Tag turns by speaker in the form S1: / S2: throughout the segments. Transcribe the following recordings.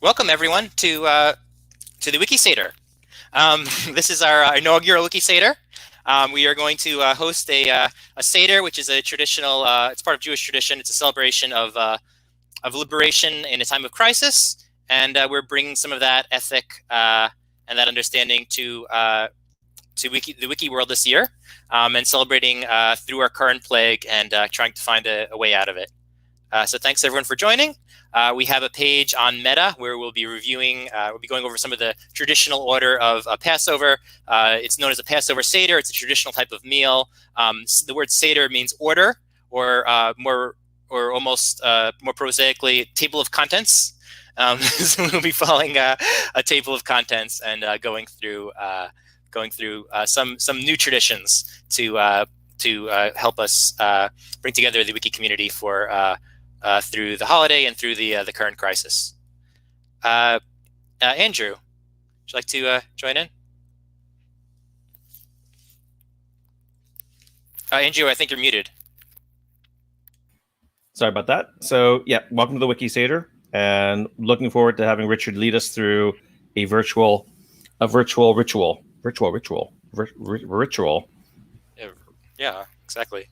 S1: Welcome everyone to the WikiSeder. This is our inaugural WikiSeder. We are going to host a seder, which is a traditional. It's part of Jewish tradition. It's a celebration of liberation in a time of crisis, and we're bringing some of that ethic and that understanding to the Wiki world this year, and celebrating through our current plague and trying to find a way out of it. So thanks everyone for joining. We have a page on Meta where we'll be reviewing, we'll be going over some of the traditional order of Passover. It's known as a Passover Seder. It's a traditional type of meal. The word Seder means order, or almost more prosaically, table of contents. So we'll be following a table of contents and going through some new traditions to help us bring together the Wiki community for through the holiday and through the current crisis. Andrew, would you like to join in? Andrew, I think you're muted.
S2: Sorry about that. So yeah, welcome to the WikiSeder, and looking forward to having Richard lead us through a virtual ritual.
S1: Yeah, exactly.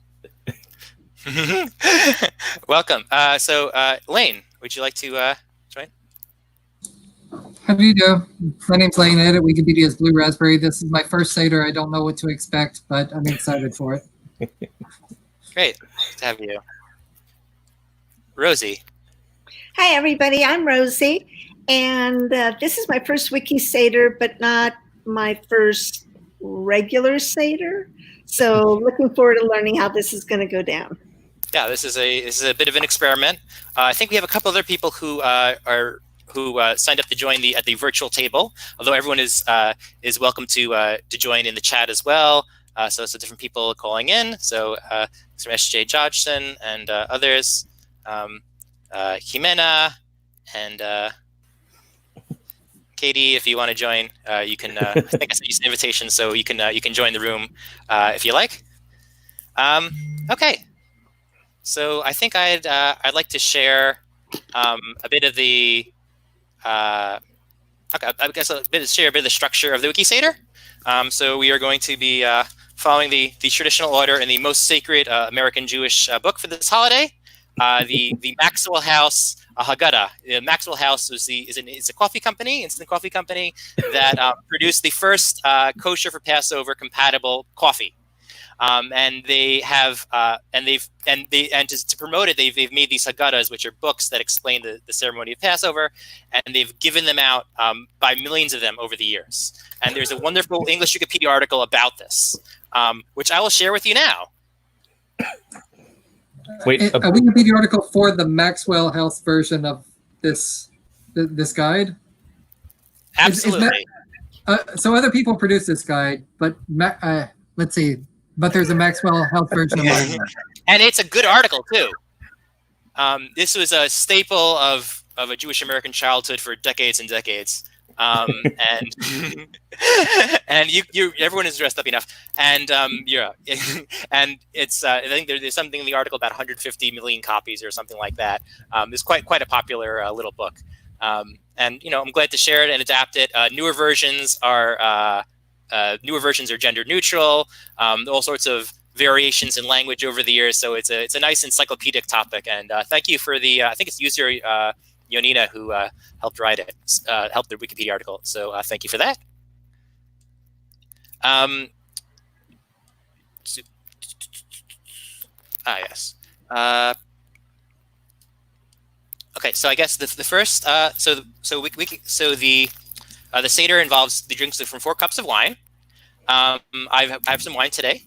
S1: Welcome. So Lane, would you like to join?
S3: How do you do? My name's Lane, edit Wikipedia's Blue Raspberry. This is my first Seder. I don't know what to expect, but I'm excited for it.
S1: Great to have you. Rosie.
S4: Hi, everybody. I'm Rosie, and this is my first Wiki Seder, but not my first regular Seder. So looking forward to learning how this is going to go down.
S1: Yeah, this is a bit of an experiment. I think we have a couple other people who signed up to join at the virtual table. Although everyone is welcome to join in the chat as well. So different people calling in. So from S.J. Hodgson and others, Jimena and Katie. If you want to join, you can. I think I sent you an invitation, so you can join the room if you like. Okay. So I think I'd like to share a bit of the share a bit of the structure of the WikiSeder. So we are going to be following the traditional order in the most sacred American Jewish book for this holiday, the Maxwell House Haggadah. The Maxwell House is a coffee company, instant coffee company that produced the first kosher for Passover compatible coffee. And they have, to promote it, they've made these Haggadahs, which are books that explain the ceremony of Passover, and they've given them out by millions of them over the years. And there's a wonderful English Wikipedia article about this, which I will share with you now.
S3: Wait, a Wikipedia article for the Maxwell House version of this guide?
S1: Absolutely.
S3: So other people produce this guide, but let's see. But there's a Maxwell Health version of it.
S1: And it's a good article, too. This was a staple of a Jewish American childhood for decades and decades. And everyone is dressed up enough. And and it's I think there's something in the article about 150 million copies or something like that. It's quite a popular little book. And I'm glad to share it and adapt it. Newer versions are gender neutral, all sorts of variations in language over the years. So it's a nice encyclopedic topic. And thank you for the, I think it's user Yonina who helped write it, helped the Wikipedia article. So thank you for that. Yes. Okay, so I guess the first, the Seder involves the drinks from 4 cups of wine. I have some wine today.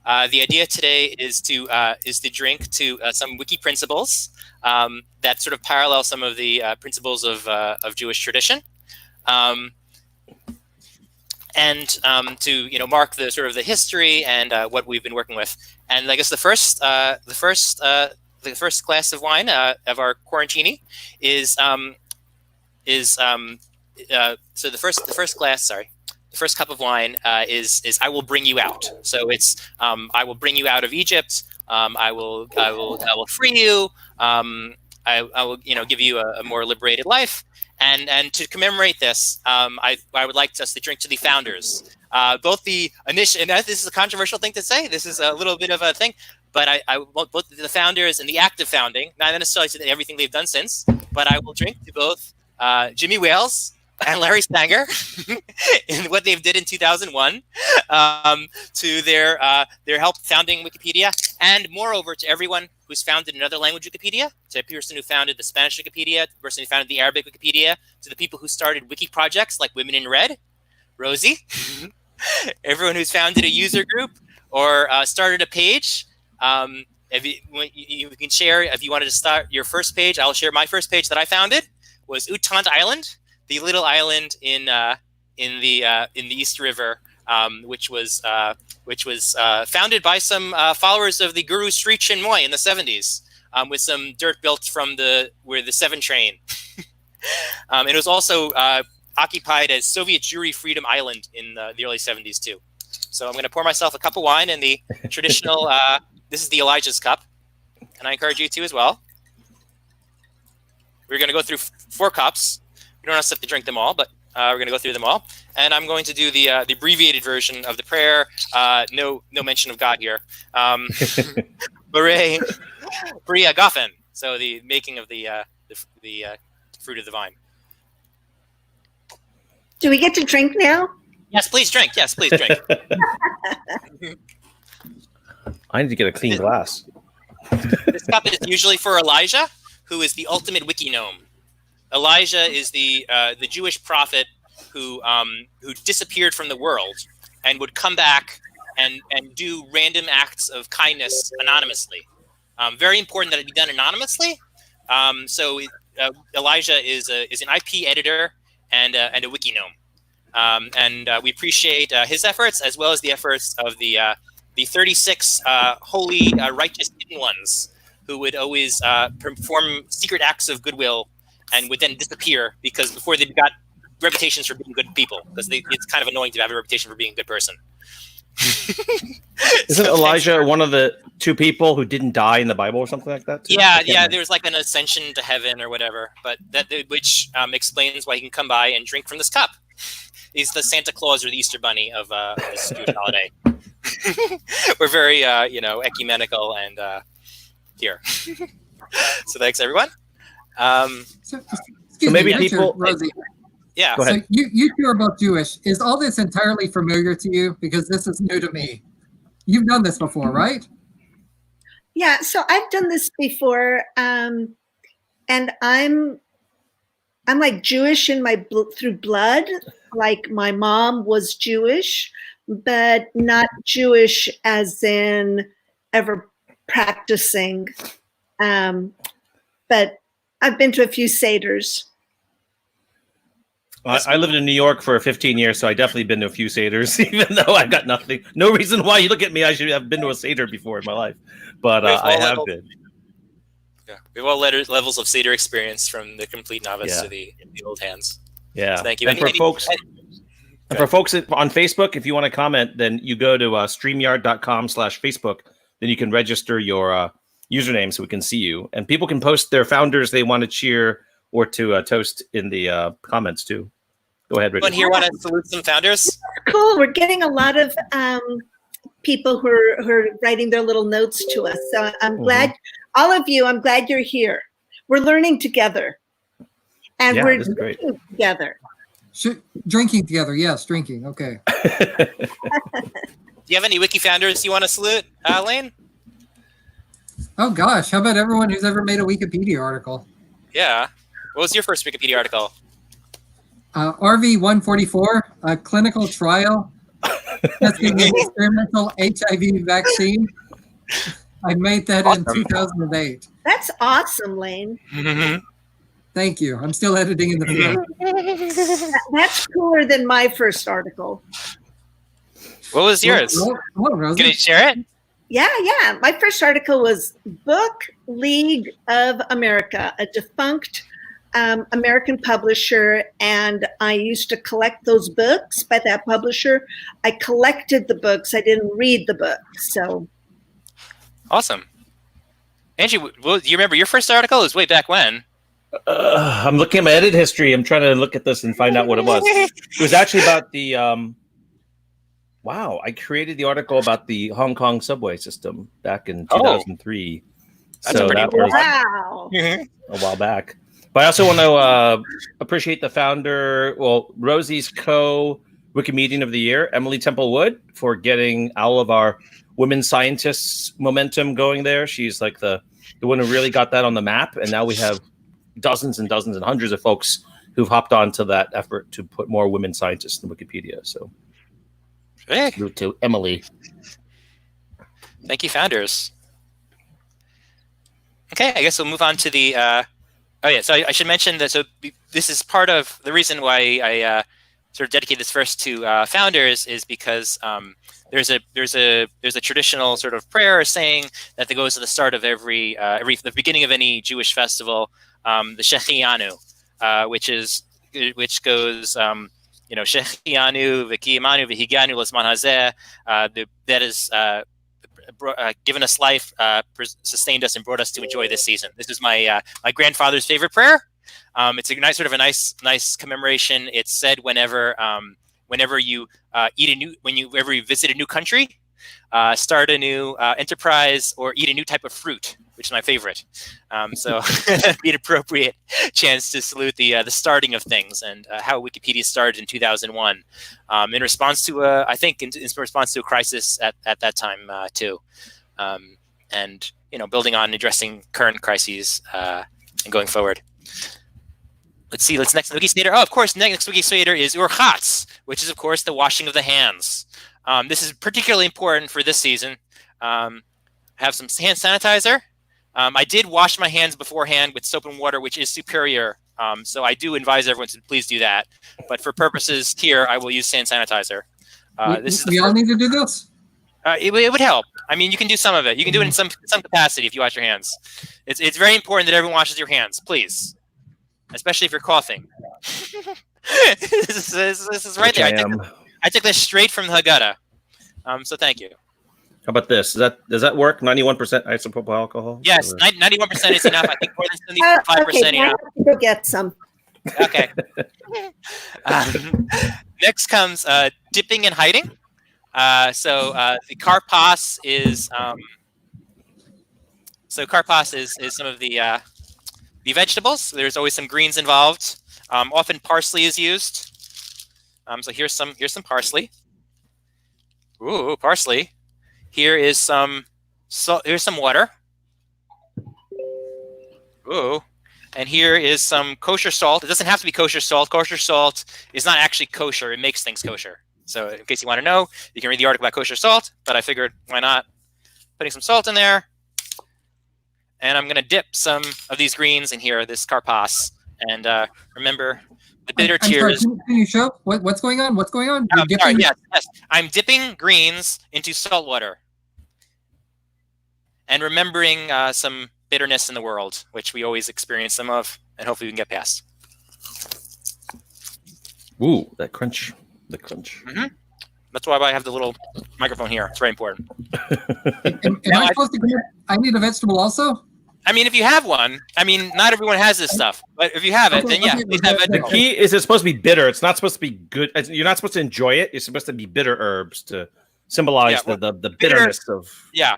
S1: The idea today is to drink to some wiki principles that sort of parallel some of the principles of Jewish tradition, and to mark the sort of the history and what we've been working with. And I guess the first glass of wine of our quarantini is so the first glass, the first cup of wine is I will bring you out. So it's I will bring you out of Egypt. I will free you. I will give you a more liberated life. And to commemorate this, I would like us to drink to the founders. Both the initial, and this is a controversial thing to say. This is a little bit of a thing, but I want both the founders and the act of founding. Not necessarily everything they've done since, but I will drink to both Jimmy Wales and Larry Sanger in what they did in 2001 to their help founding Wikipedia, and moreover to everyone who's founded another language Wikipedia, to the person who founded the Spanish Wikipedia, the person who founded the Arabic Wikipedia, to the people who started wiki projects like Women in Red, Rosie, everyone who's founded a user group or started a page. If you can share, if you wanted to start your first page, I'll share my first page that I founded was Utant Island, the little island in the East River, which was founded by some followers of the Guru Sri Chinmoy in the 70s, with some dirt built from the 7 train. It was also occupied as Soviet Jewry Freedom Island in the early 70s too. So I'm going to pour myself a cup of wine in the traditional. This is the Elijah's cup, and I encourage you to as well. We're going to go through 4 cups. You don't have to drink them all, but we're going to go through them all. And I'm going to do the abbreviated version of the prayer. No mention of God here. B'rei Bria Goffen. So the making of the fruit of the vine.
S4: Do we get to drink now?
S1: Yes, please drink. Yes, please drink.
S2: I need to get a clean glass.
S1: This cup is usually for Elijah, who is the ultimate wiki gnome. Elijah is the Jewish prophet who disappeared from the world and would come back and do random acts of kindness anonymously. Very important that it be done anonymously. Elijah is an IP editor and a wiki gnome, and we appreciate his efforts as well as the efforts of the 36 holy, righteous hidden ones who would always perform secret acts of goodwill and would then disappear because before they got reputations for being good people, because it's kind of annoying to have a reputation for being a good person.
S2: Isn't Elijah one of the 2 people who didn't die in the Bible or something like that too?
S1: Yeah. There was like an ascension to heaven or whatever, but which explains why he can come by and drink from this cup. He's the Santa Claus or the Easter Bunny of this Jewish holiday. We're very ecumenical and here. So thanks everyone.
S3: So
S2: maybe
S3: Richard,
S2: people.
S3: Rosie,
S1: Yeah.
S2: Go ahead.
S3: so you 2 are both Jewish. Is all this entirely familiar to you? Because this is new to me. You've done this before, right?
S4: Yeah, so I've done this before, and I'm like Jewish in through blood. Like my mom was Jewish, but not Jewish as in ever practicing. But I've been to a few seders.
S2: I lived in New York for 15 years, so I definitely been to a few seders, even though I've got nothing. No reason why you look at me. I should have been to a seder before in my life, but I have been.
S1: Yeah, we have all levels of seder experience, from the complete novice to the old hands.
S2: Yeah,
S1: so thank you.
S2: And for folks on Facebook, if you want to comment, then you go to streamyard.com/Facebook. Then you can register your username so we can see you, and people can post their founders they want to cheer or to toast in the comments too. Go ahead, Richard.
S1: Anyone here want to salute some founders?
S4: Cool. We're getting a lot of people who are writing their little notes to us. So I'm glad, all of you, I'm glad you're here. We're learning together. And we're drinking together.
S3: Drinking together. Yes, drinking. Okay.
S1: Do you have any wiki founders you want to salute, Lane?
S3: Oh, gosh. How about everyone who's ever made a Wikipedia article?
S1: Yeah. What was your first Wikipedia article?
S3: RV-144, a clinical trial testing an experimental HIV vaccine. I made that in 2008.
S4: That's awesome, Lane.
S3: Thank you. I'm still editing in the field.
S4: That's cooler than my first article.
S1: What was yours? Can you share it?
S4: Yeah. My first article was Book League of America, a defunct American publisher, and I used to collect those books by that publisher. I collected the books. I didn't read the books. So
S1: awesome. Andrew, do you remember your first article? It was way back when.
S2: I'm looking at my edit history. I'm trying to look at this and find out what it was. It was actually about the. Wow, I created the article about the Hong Kong subway system back in 2003.
S1: That's
S2: so that was
S4: Wow.
S2: a while back. But I also want to appreciate the founder, Rosie's co-Wikimedian of the year, Emily Temple Wood, for getting all of our women scientists momentum going there. She's like the one who really got that on the map. And now we have dozens and dozens and hundreds of folks who've hopped onto that effort to put more women scientists in Wikipedia. So to Emily.
S1: Thank you, founders. Okay, I guess we'll move on to the. So I should mention that. So this is part of the reason why I sort of dedicate this first to founders is because there's a traditional sort of prayer saying that goes at the start of the beginning of any Jewish festival, the Shechianu, which goes. Shechianu v'kiyamanu v'higanu l'zman hazeh. That is given us life, sustained us, and brought us to enjoy this season. This is my grandfather's favorite prayer. It's a nice commemoration. It's said whenever you whenever you visit a new country, start a new enterprise, or eat a new type of fruit, which is my favorite. So it'd be an appropriate chance to salute the starting of things and how Wikipedia started in 2001, in response to in response to a crisis at that time too, and building on addressing current crises and going forward. Let's see. Let's next WikiSeder. Oh, of course, next WikiSeder is Urchatz, which is of course the washing of the hands. This is particularly important for this season. Have some hand sanitizer. I did wash my hands beforehand with soap and water, which is superior. So I do advise everyone to please do that. But for purposes here, I will use hand sanitizer.
S3: We all need to do this?
S1: It would help. I mean, you can do some of it. You can do it in some capacity if you wash your hands. It's very important that everyone washes your hands, please. Especially if you're coughing. this is right there. I took this straight from the Haggadah. So thank you.
S2: How about this? Does that work? 91% isopropyl alcohol?
S1: Yes, 91% is enough. I think more than 75% enough.
S4: Go get some.
S1: Okay. Next comes dipping and hiding. The karpas is some of the vegetables. There's always some greens involved. Often parsley is used. So here's some parsley. Ooh, parsley. Here is some salt. Here's some water. Ooh, and here is some kosher salt. It doesn't have to be kosher salt. Kosher salt is not actually kosher. It makes things kosher. So in case you want to know, you can read the article about kosher salt. But I figured, why not? Putting some salt in there. And I'm going to dip some of these greens in here, this karpas. And remember, the bitter tears.
S3: Sorry, can you show what's going on? What's going on?
S1: Sorry, yes. I'm dipping greens into salt water. And remembering some bitterness in the world, which we always experience some of, and hopefully we can get past.
S2: Ooh, that crunch. The crunch.
S1: Mm-hmm. That's why I have the little microphone here. It's very important.
S3: Am I supposed to grab? I need a vegetable also?
S1: I mean, if you have one, I mean, not everyone has this stuff, but if you have it, then yeah, please have
S2: The
S1: vegetable.
S2: key is it's supposed to be bitter. It's not supposed to be good. You're not supposed to enjoy it. It's supposed to be bitter herbs to symbolize the bitterness of
S1: Yeah.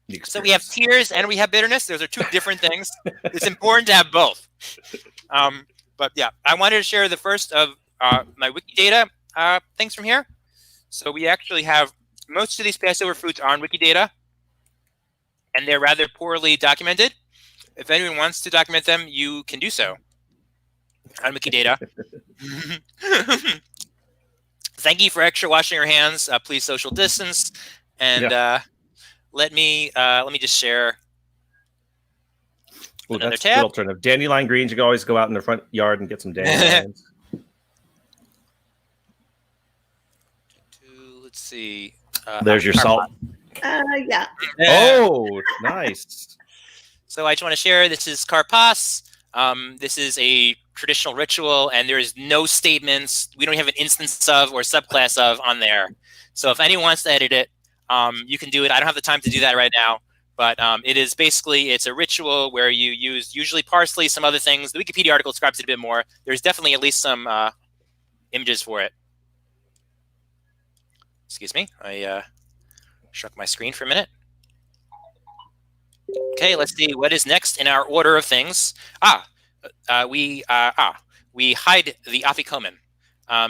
S2: the
S1: So we have tears and we have bitterness. Those are two different things. It's important to have both. But yeah, I wanted to share the first of my Wikidata things from here. So we actually have most of these Passover fruits are on Wikidata, and they're rather poorly documented. If anyone wants to document them, you can do so on Wikidata. Thank you for extra washing your hands. Please social distance, and let me just share another
S2: that's
S1: tab.
S2: a good alternative. Dandelion greens. You can always go out in the front yard and get some dandelions.
S1: Let's see.
S2: There's your salt.
S4: Yeah.
S2: Oh, nice.
S1: So I just want to share, this is karpas. This is a traditional ritual, and there is no statements. We don't have an instance of or subclass of on there. So if anyone wants to edit it, you can do it. I don't have the time to do that right now, But it is basically, it's a ritual where you use usually parsley, some other things. The Wikipedia article describes it a bit more. There's definitely at least some images for it. Excuse me, I struck my screen for a minute. Okay, let's see what is next in our order of things. We hide the afikomen.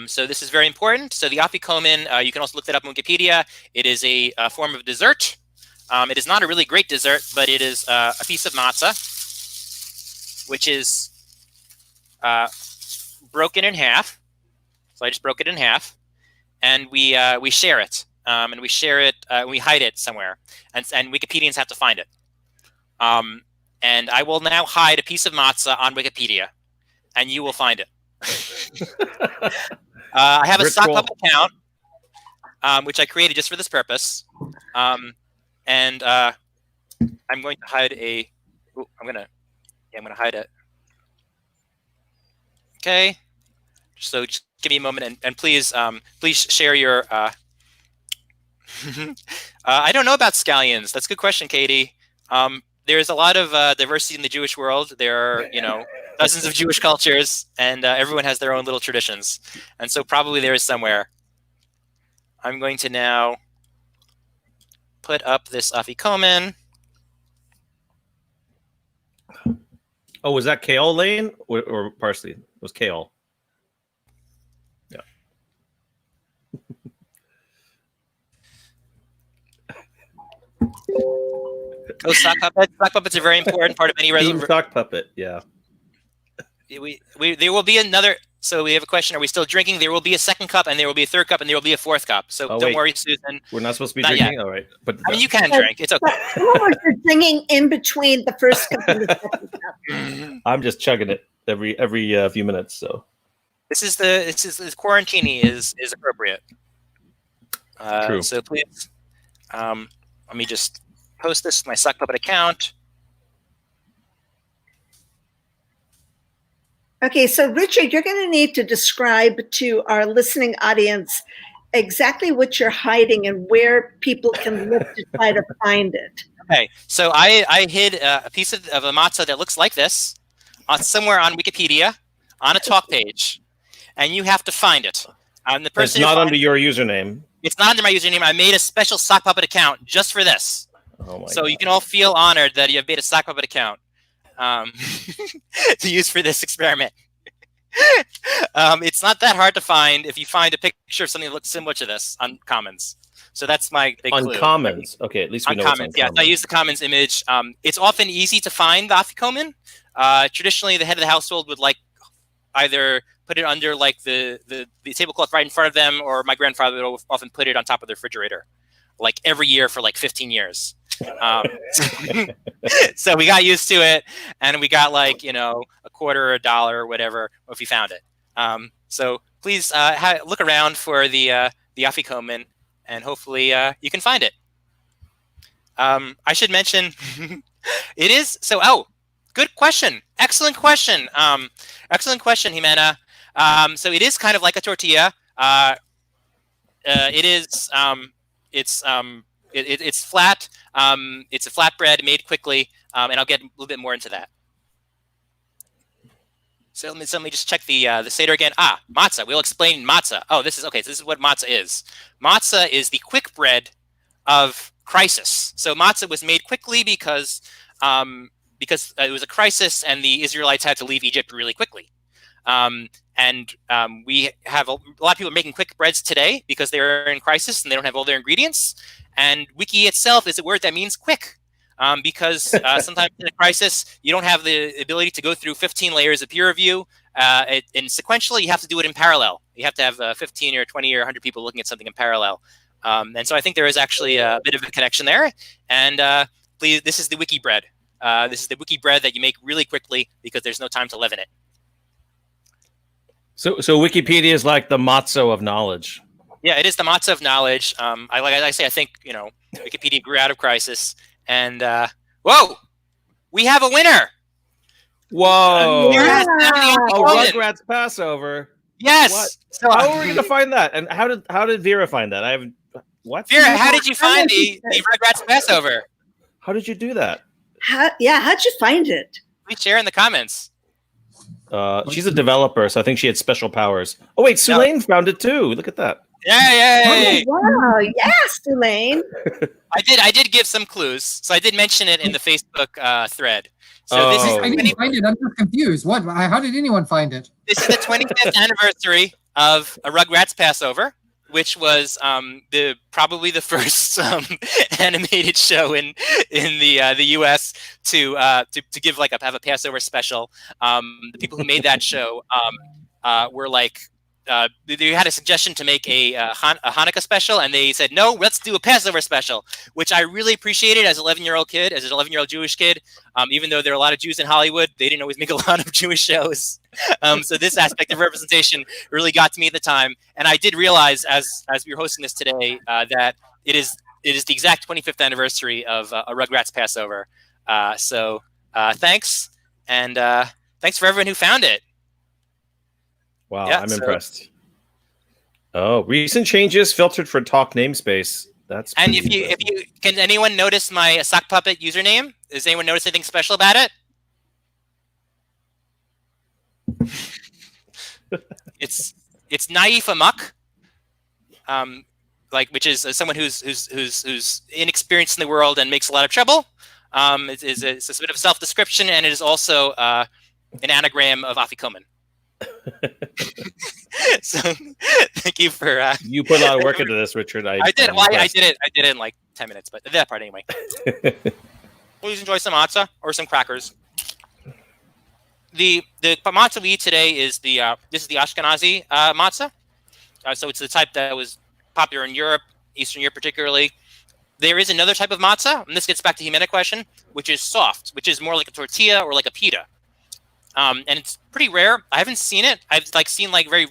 S1: So this is very important. So the afikomen, you can also look that up on Wikipedia. It is a form of dessert. It is not a really great dessert, but it is a piece of matzah, which is broken in half. So I just broke it in half, and we share it, and we share it. We hide it somewhere, and Wikipedians have to find it. And I will now hide a piece of matzah on Wikipedia, and you will find it. I have a sock puppet account, which I created just for this purpose. And I'm going to hide a. Ooh, I'm gonna hide it. Okay. So just give me a moment, and please share your. I don't know about scallions. That's a good question, Katie. There's a lot of diversity in the Jewish world. There are, dozens of Jewish cultures, and everyone has their own little traditions. And so probably there is somewhere. I'm going to now put up this afikomen.
S2: Oh, was that kale, Lane, or parsley? It was kale. Yeah.
S1: Oh, sock puppets. Sock puppets are a very important part of any resolution.
S2: Sock puppet, yeah.
S1: There will be another. So we have a question: are we still drinking? There will be a second cup, and there will be a third cup, and there will be a fourth cup. So don't worry, Susan.
S2: We're not supposed to be
S1: Not
S2: drinking.
S1: yet.
S2: All right, but
S1: I mean, you can drink. It's okay.
S4: You're drinking in between the first cup and the second cup.
S2: I'm just chugging it every few minutes. So
S1: this quarantini is appropriate.
S2: True.
S1: So please, let me just post this to my sock puppet account.
S4: Okay, so Richard, you're going to need to describe to our listening audience exactly what you're hiding and where people can look to try to find it.
S1: Okay, so I hid a piece of a matzah that looks like this somewhere on Wikipedia on a talk page, and you have to find it. The person
S2: it's not under your username.
S1: It's not under my username. I made a special sock puppet account just for this.
S2: Oh my
S1: so
S2: God.
S1: You can all feel honored that you have made a sock puppet account. To use for this experiment. It's not that hard to find if you find a picture of something that looks similar to this on Commons. So that's my big clue.
S2: On Commons. Okay, at least we know
S1: Commons.
S2: it's on Commons.
S1: I use the Commons image. It's often easy to find the afikomen. Traditionally, the head of the household would either put it under the tablecloth right in front of them, or my grandfather would often put it on top of the refrigerator, every year for 15 years. So we got used to it, and we got a quarter or $1 or whatever if we found it. So please look around for the afikomen, and hopefully you can find it. I should mention it is so. Oh, good question. Excellent question. Excellent question, Jimena. So it is kind of like a tortilla. It is. It's flat. It's a flatbread made quickly, and I'll get a little bit more into that. So let me just check the seder again. Matzah. We'll explain matzah. Oh, this is okay. So this is what matzah is. Matzah is the quick bread of crisis. So matzah was made quickly because it was a crisis, and the Israelites had to leave Egypt really quickly. We have a lot of people making quick breads today because they're in crisis and they don't have all their ingredients. And wiki itself is a word that means quick, because sometimes in a crisis, you don't have the ability to go through 15 layers of peer review. And sequentially, you have to do it in parallel. You have to have 15 or 20 or 100 people looking at something in parallel. And so I think there is actually a bit of a connection there. And please, this is the wiki bread. This is the wiki bread that you make really quickly because there's no time to leaven it.
S2: So Wikipedia is like the matzah of knowledge.
S1: Yeah, it is the matzah of knowledge. I think Wikipedia grew out of crisis, and whoa, we have a winner.
S2: Whoa!
S1: Yeah.
S2: Rugrats Passover.
S1: Yes.
S2: What?
S1: So
S2: how are we going to find that? And how did Vera find that? What?
S1: Vera, how did you find the Rugrats Passover?
S2: How did you do that?
S4: How'd you find it?
S1: Please share in the comments.
S2: She's a developer, so I think she had special powers. Oh wait, Sulaine found it too. Look at that.
S1: Yay!
S4: Oh, wow. Yes, Elaine.
S1: I did give some clues. So I did mention it in the Facebook thread. So
S3: I didn't find it. I'm just confused. What? How did anyone find it?
S1: This is the 25th anniversary of a Rugrats Passover, which was probably the first animated show in the U.S. to give have a Passover special. The people who made that show were like. They had a suggestion to make a Hanukkah special, and they said, no, let's do a Passover special, which I really appreciated as an 11-year-old kid, as an 11-year-old Jewish kid. Even though there are a lot of Jews in Hollywood, they didn't always make a lot of Jewish shows. So this aspect of representation really got to me at the time. And I did realize as we were hosting this today that it is the exact 25th anniversary of a Rugrats Passover. So thanks. And thanks for everyone who found it.
S2: Wow, yeah, I'm impressed. Oh, recent changes filtered for talk namespace. That's
S1: and if you can anyone notice my sock puppet username? Does anyone notice anything special about it? it's Naif Amok, which is someone who's inexperienced in the world and makes a lot of trouble. It's a bit of self-description, and it is also an anagram of Afikoman. So thank you for
S2: you put a lot of work into this, Richard. I did
S1: it in like 10 minutes, but that part anyway. Please enjoy some matzah or some crackers. The matzah we eat today is this is the Ashkenazi matzah. So it's the type that was popular in Europe, Eastern Europe particularly. There is another type of matzah, and this gets back to the Himena question, which is soft, which is more like a tortilla or like a pita. And it's pretty rare. I haven't seen it. I've seen very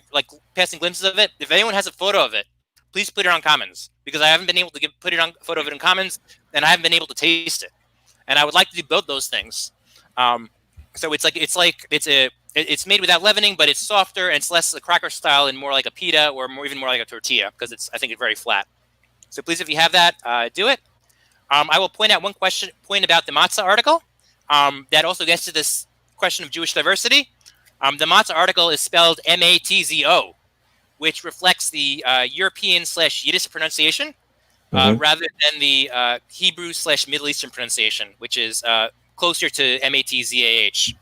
S1: passing glimpses of it. If anyone has a photo of it, please put it on Commons, because I haven't been able to put it on photo of it in Commons, and I haven't been able to taste it. And I would like to do both those things. So it's made without leavening, but it's softer and it's less a cracker style and more like a pita or even more like a tortilla, because I think it's very flat. So please, if you have that, do it. I will point out one point about the Matzah article that also gets to this question of Jewish diversity. The Matzah article is spelled M-A-T-Z-O, which reflects the European/Yiddish pronunciation rather than the Hebrew/Middle Eastern pronunciation, which is closer to M-A-T-Z-A-H.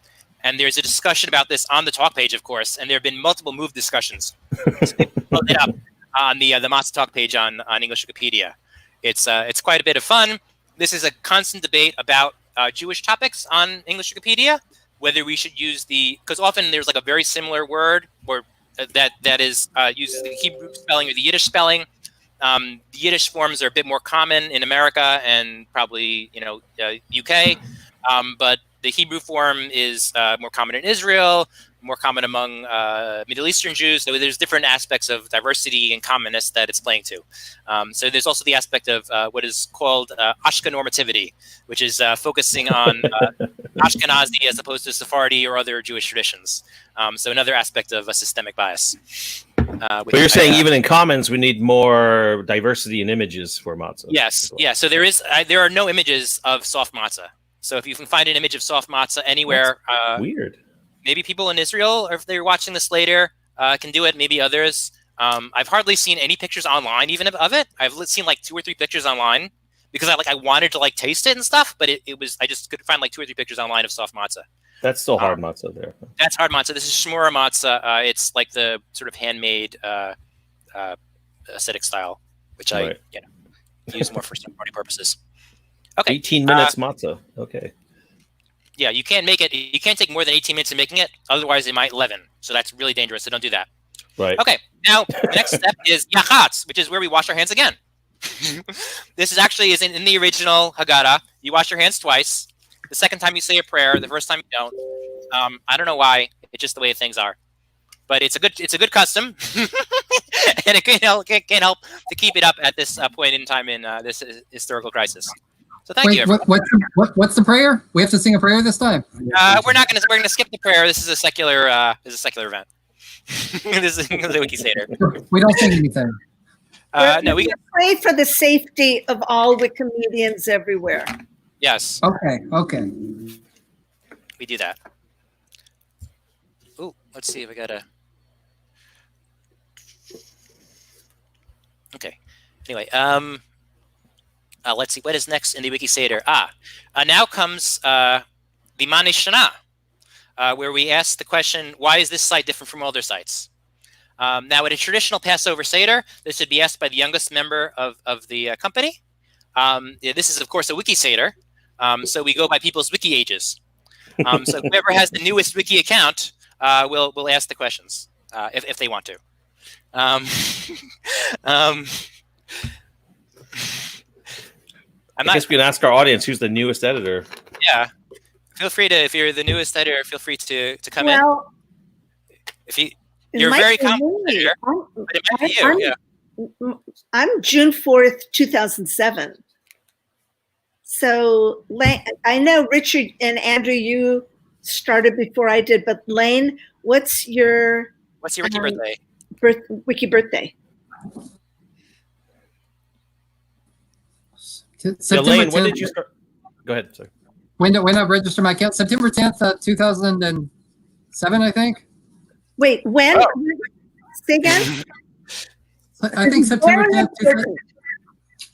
S1: And there's a discussion about this on the talk page, of course, and there have been multiple move discussions. So look it up on the Matzah talk page on English Wikipedia. It's quite a bit of fun. This is a constant debate about Jewish topics on English Wikipedia, whether we should use because often there's a very similar word or that is uses the Hebrew spelling or the Yiddish spelling. The Yiddish forms are a bit more common in America and probably UK, but the Hebrew form is more common in Israel, more common among Middle Eastern Jews. So there's different aspects of diversity and commonness that it's playing to. So there's also the aspect of what is called Ashkenormativity, which is focusing on Ashkenazi as opposed to Sephardi or other Jewish traditions. So another aspect of a systemic bias.
S2: But you're saying even in Commons, we need more diversity in images for matzah.
S1: Yes, yeah. So there are no images of soft matzah. So if you can find an image of soft matzah anywhere,
S2: weird.
S1: Maybe people in Israel, or if they're watching this later, can do it. Maybe others. I've hardly seen any pictures online even of it. I've seen 2 or 3 pictures online because I wanted to taste it and stuff, but I just could find 2 or 3 pictures online of soft matzah.
S2: That's still hard matzah there.
S1: That's hard matzah. This is shmura matzah. It's the sort of handmade acidic style, which I use more for some party purposes. Okay.
S2: 18 minutes matzah. Okay.
S1: Yeah, you can't make it. You can't take more than 18 minutes in making it. Otherwise, it might leaven. So that's really dangerous. So don't do that.
S2: Right.
S1: Okay. Now, the next step is yachatz, which is where we wash our hands again. This is in the original Haggadah. You wash your hands twice. The second time you say a prayer. The first time you don't. I don't know why. It's just the way things are. But it's a good custom, and it can't help to keep it up at this point in time in this historical crisis. So thank you.
S3: What's the prayer? We have to sing a prayer this time.
S1: We're gonna skip the prayer. This is a secular event. This is the WikiSeder.
S3: We don't sing anything.
S1: No, we
S4: pray for the safety of all Wikimedians everywhere.
S1: Yes.
S3: Okay.
S1: We do that. Oh, let's see if I got a. Okay. Anyway, let's see what is next in the WikiSeder. Now comes the Mani Shana, where we ask the question, why is this site different from all other sites? Now, in a traditional Passover Seder, this would be asked by the youngest member of the company. This is, of course, a WikiSeder, so we go by people's wiki ages. So whoever has the newest wiki account will ask the questions if they want to. I
S2: guess we can ask our audience who's the newest editor.
S1: Yeah, feel free to, if you're the newest editor, feel free to come in. If you're very competent editor, but it might be you.
S4: I'm June 4th, 2007. So I know Richard and Andrew, you started before I did, but Lane, what's your
S1: wiki birthday?
S4: Wiki birthday?
S2: Lane, when did you start? Go ahead. Sorry.
S3: When I registered my account? September 10th, 2007, I think.
S4: Wait, when? Oh. Say again?
S3: I think September 10th.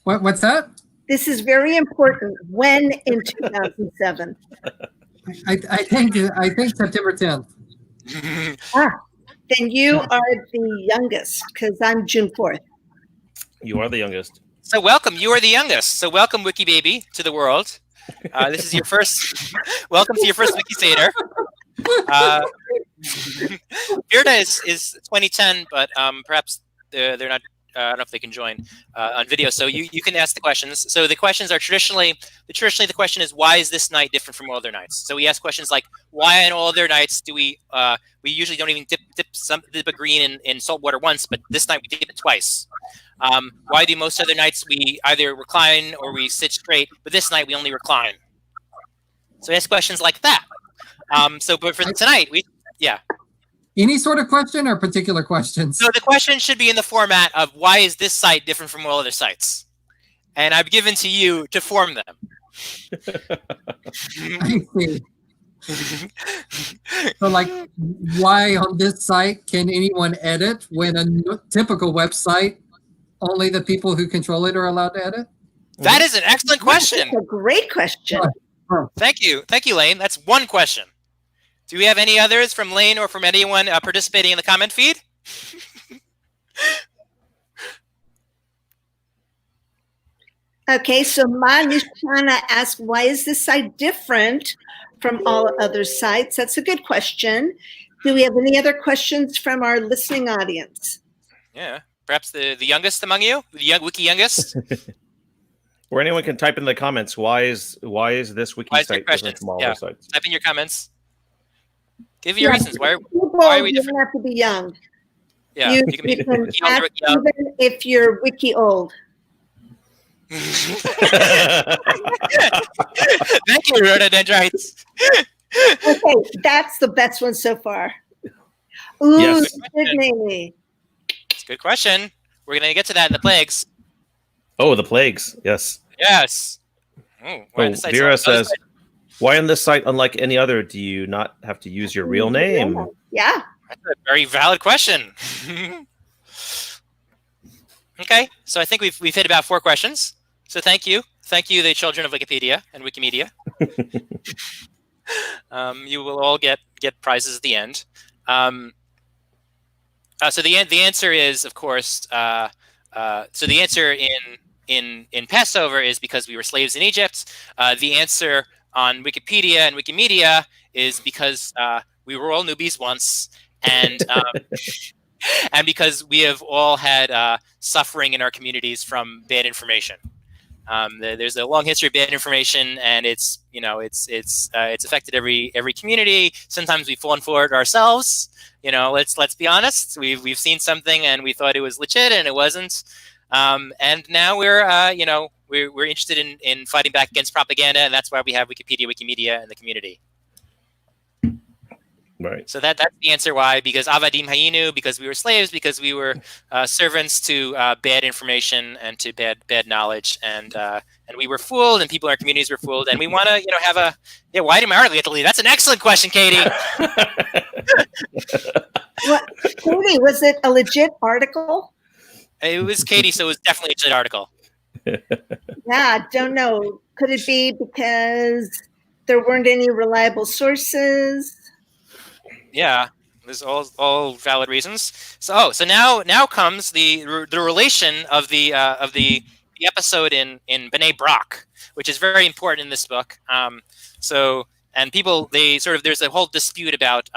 S3: What's that?
S4: This is very important. When in 2007?
S3: I think September 10th.
S4: Then you are the youngest because I'm June 4th.
S2: You are the youngest.
S1: So welcome. You are the youngest. So welcome, Wiki Baby, to the world. This is your first. Welcome to your first WikiSeder. Virda is 2010, but perhaps they're not. I don't know if they can join on video. So you can ask the questions. So the questions are traditionally the question is, why is this night different from all other nights? So we ask questions like, why on all other nights do we usually don't even dip a green in salt water once, but this night we dip it twice. Why do most other nights we either recline or we sit straight, but this night we only recline? So we ask questions like that. But for tonight,
S3: Any sort of question or particular questions?
S1: So the question should be in the format of, why is this site different from all other sites? And I've given to you to form them.
S3: I see. So like, why on this site can anyone edit when a typical website, only the people who control it are allowed to edit?
S1: That is an excellent question.
S4: That's a great question.
S1: Thank you, Lane. That's one question. Do we have any others from Lane or from anyone participating in the comment feed?
S4: Okay, so Manishana asked, why is this site different from all other sites? That's a good question. Do we have any other questions from our listening audience?
S1: Yeah, perhaps the youngest among you, the wiki youngest?
S2: Or anyone can type in the comments, why is this wiki site different from all other sites?
S1: Type in your comments. Give your reasons. Why are we different?
S4: You don't have to be young.
S1: Yeah,
S4: you can ask even if you're wiki old.
S1: Thank you, rhododendrites.
S4: Okay, that's the best one so far. Ooh,
S2: yes.
S4: Sydney.
S1: It's a good question. We're going to get to that in the plagues.
S2: Oh, the plagues. Yes.
S1: Yes.
S2: Vera says, why on this site, unlike any other, do you not have to use your real name?
S4: Yeah.
S1: That's a very valid question. Okay, so I think we've hit about 4 questions. So thank you, the children of Wikipedia and Wikimedia. You will all get prizes at the end. So the answer is, of course, so the answer in Passover is because we were slaves in Egypt. The answer on Wikipedia and Wikimedia is because we were all newbies once, and and because we have all had suffering in our communities from bad information. There's a long history of bad information, and it's affected every community. Sometimes we've fallen for it ourselves. Let's be honest. We've seen something and we thought it was legit and it wasn't. And now we're interested in fighting back against propaganda, and that's why we have Wikipedia, Wikimedia, and the community.
S2: Right.
S1: So that's the answer why, because avadim hayinu, because we were slaves, because we were servants to bad information and to bad knowledge, and we were fooled, and people in our communities were fooled, and we want to have a why did my article get deleted? That's an excellent question, Katie.
S4: Well, Katie, was it a legit article?
S1: It was Katie, so it was definitely a legit article.
S4: Yeah, don't know. Could it be because there weren't any reliable sources?
S1: Yeah, there's all valid reasons. So now comes the relation of the episode in B'nai Brak, which is very important in this book. And people, there's a whole dispute about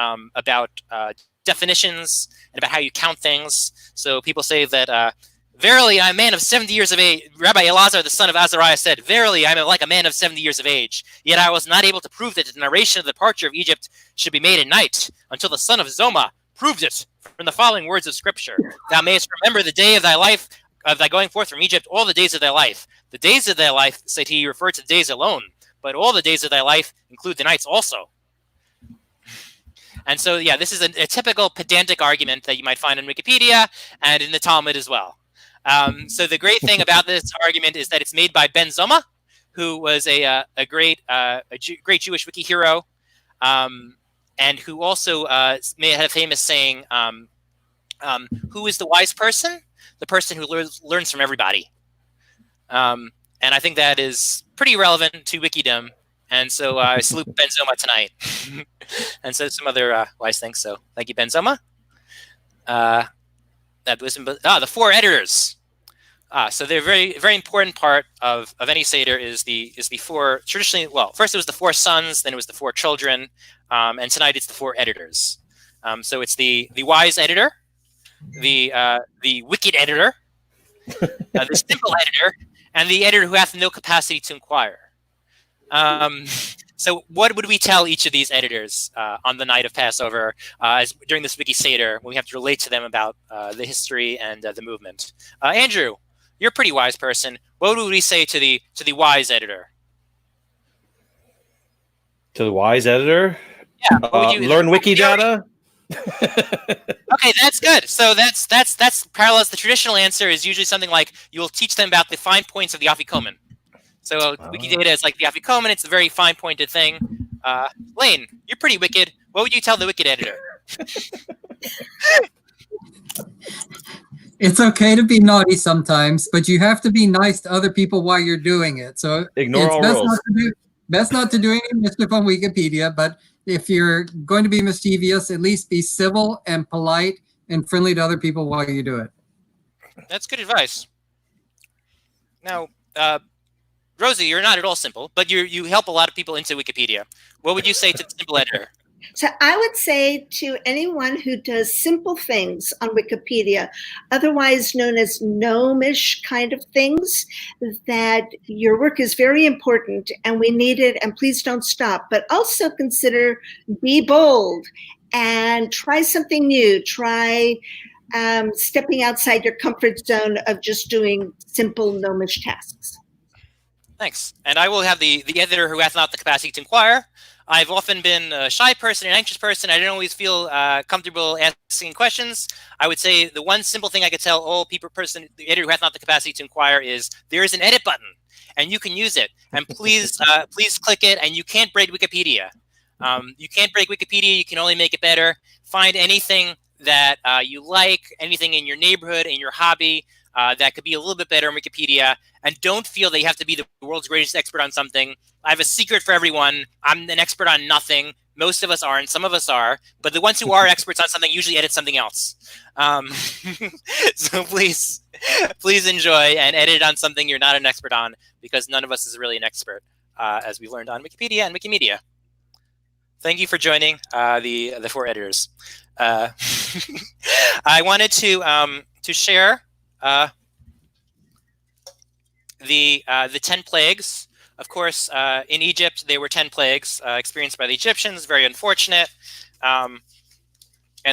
S1: definitions and about how you count things. So people say that verily I'm a man of 70 years of age. Rabbi Elazar, the son of Azariah, said, "Verily I am like a man of 70 years of age. Yet I was not able to prove that the narration of the departure of Egypt should be made at night until the son of Zoma proved it from the following words of Scripture. Thou mayest remember the day of thy life, of thy going forth from Egypt, all the days of thy life. The days of thy life," said he, referred to the days alone, "but all the days of thy life include the nights also." And so, yeah, this is a typical pedantic argument that you might find in Wikipedia and in the Talmud as well. So the great thing about this argument is that it's made by Ben Zoma, who was a great Jewish wiki hero, and who also may have a famous saying, "Who is the wise person? The person who learns from everybody." And I think that is pretty relevant to Wikidom. And so I salute Ben Zoma tonight, and so some other wise things. So thank you, Ben Zoma. The four editors. So they're very, very important part of any seder is the four traditionally. Well, first it was the four sons, then it was the four children, and tonight it's the four editors. So it's the wise editor, the wicked editor, the simple editor, and the editor who hath no capacity to inquire. So what would we tell each of these editors on the night of Passover during this WikiSeder when we have to relate to them about the history and the movement? Andrew, you're a pretty wise person. What would we say to the wise editor?
S2: To the wise editor?
S1: Yeah.
S2: Learn Wikidata?
S1: Okay, that's good. So that's parallels. The traditional answer is usually something like you'll teach them about the fine points of the Afikomen. So Wikidata is like the Afikomen. It's a very fine-pointed thing. Lane, you're pretty wicked. What would you tell the wicked editor?
S3: It's okay to be naughty sometimes, but you have to be nice to other people while you're doing it. So
S2: ignore all rules.
S3: Best not to do any mischief on Wikipedia, but if you're going to be mischievous, at least be civil and polite and friendly to other people while you do it.
S1: That's good advice. Now, Rosie, you're not at all simple, but you help a lot of people into Wikipedia. What would you say to the simple editor?
S4: So I would say to anyone who does simple things on Wikipedia, otherwise known as gnomish kind of things, that your work is very important and we need it, and please don't stop. But also consider, be bold and try something new. Try stepping outside your comfort zone of just doing simple gnomish tasks.
S1: Thanks. And I will have the editor who hath not the capacity to inquire. I've often been a shy person, an anxious person. I don't always feel comfortable asking questions. I would say the one simple thing I could tell all the editor who hath not the capacity to inquire is there is an edit button, and you can use it. And please, please click it. And you can't break Wikipedia. You can't break Wikipedia. You can only make it better. Find anything that you like, anything in your neighborhood, in your hobby. That could be a little bit better in Wikipedia, and don't feel that you have to be the world's greatest expert on something. I have a secret for everyone. I'm an expert on nothing. Most of us aren't. Some of us are. But the ones who are experts on something usually edit something else. So please enjoy and edit on something you're not an expert on, because none of us is really an expert, as we learned on Wikipedia and Wikimedia. Thank you for joining the four editors. I wanted to share the 10 plagues. Of course, in Egypt, there were 10 plagues experienced by the Egyptians, very unfortunate, and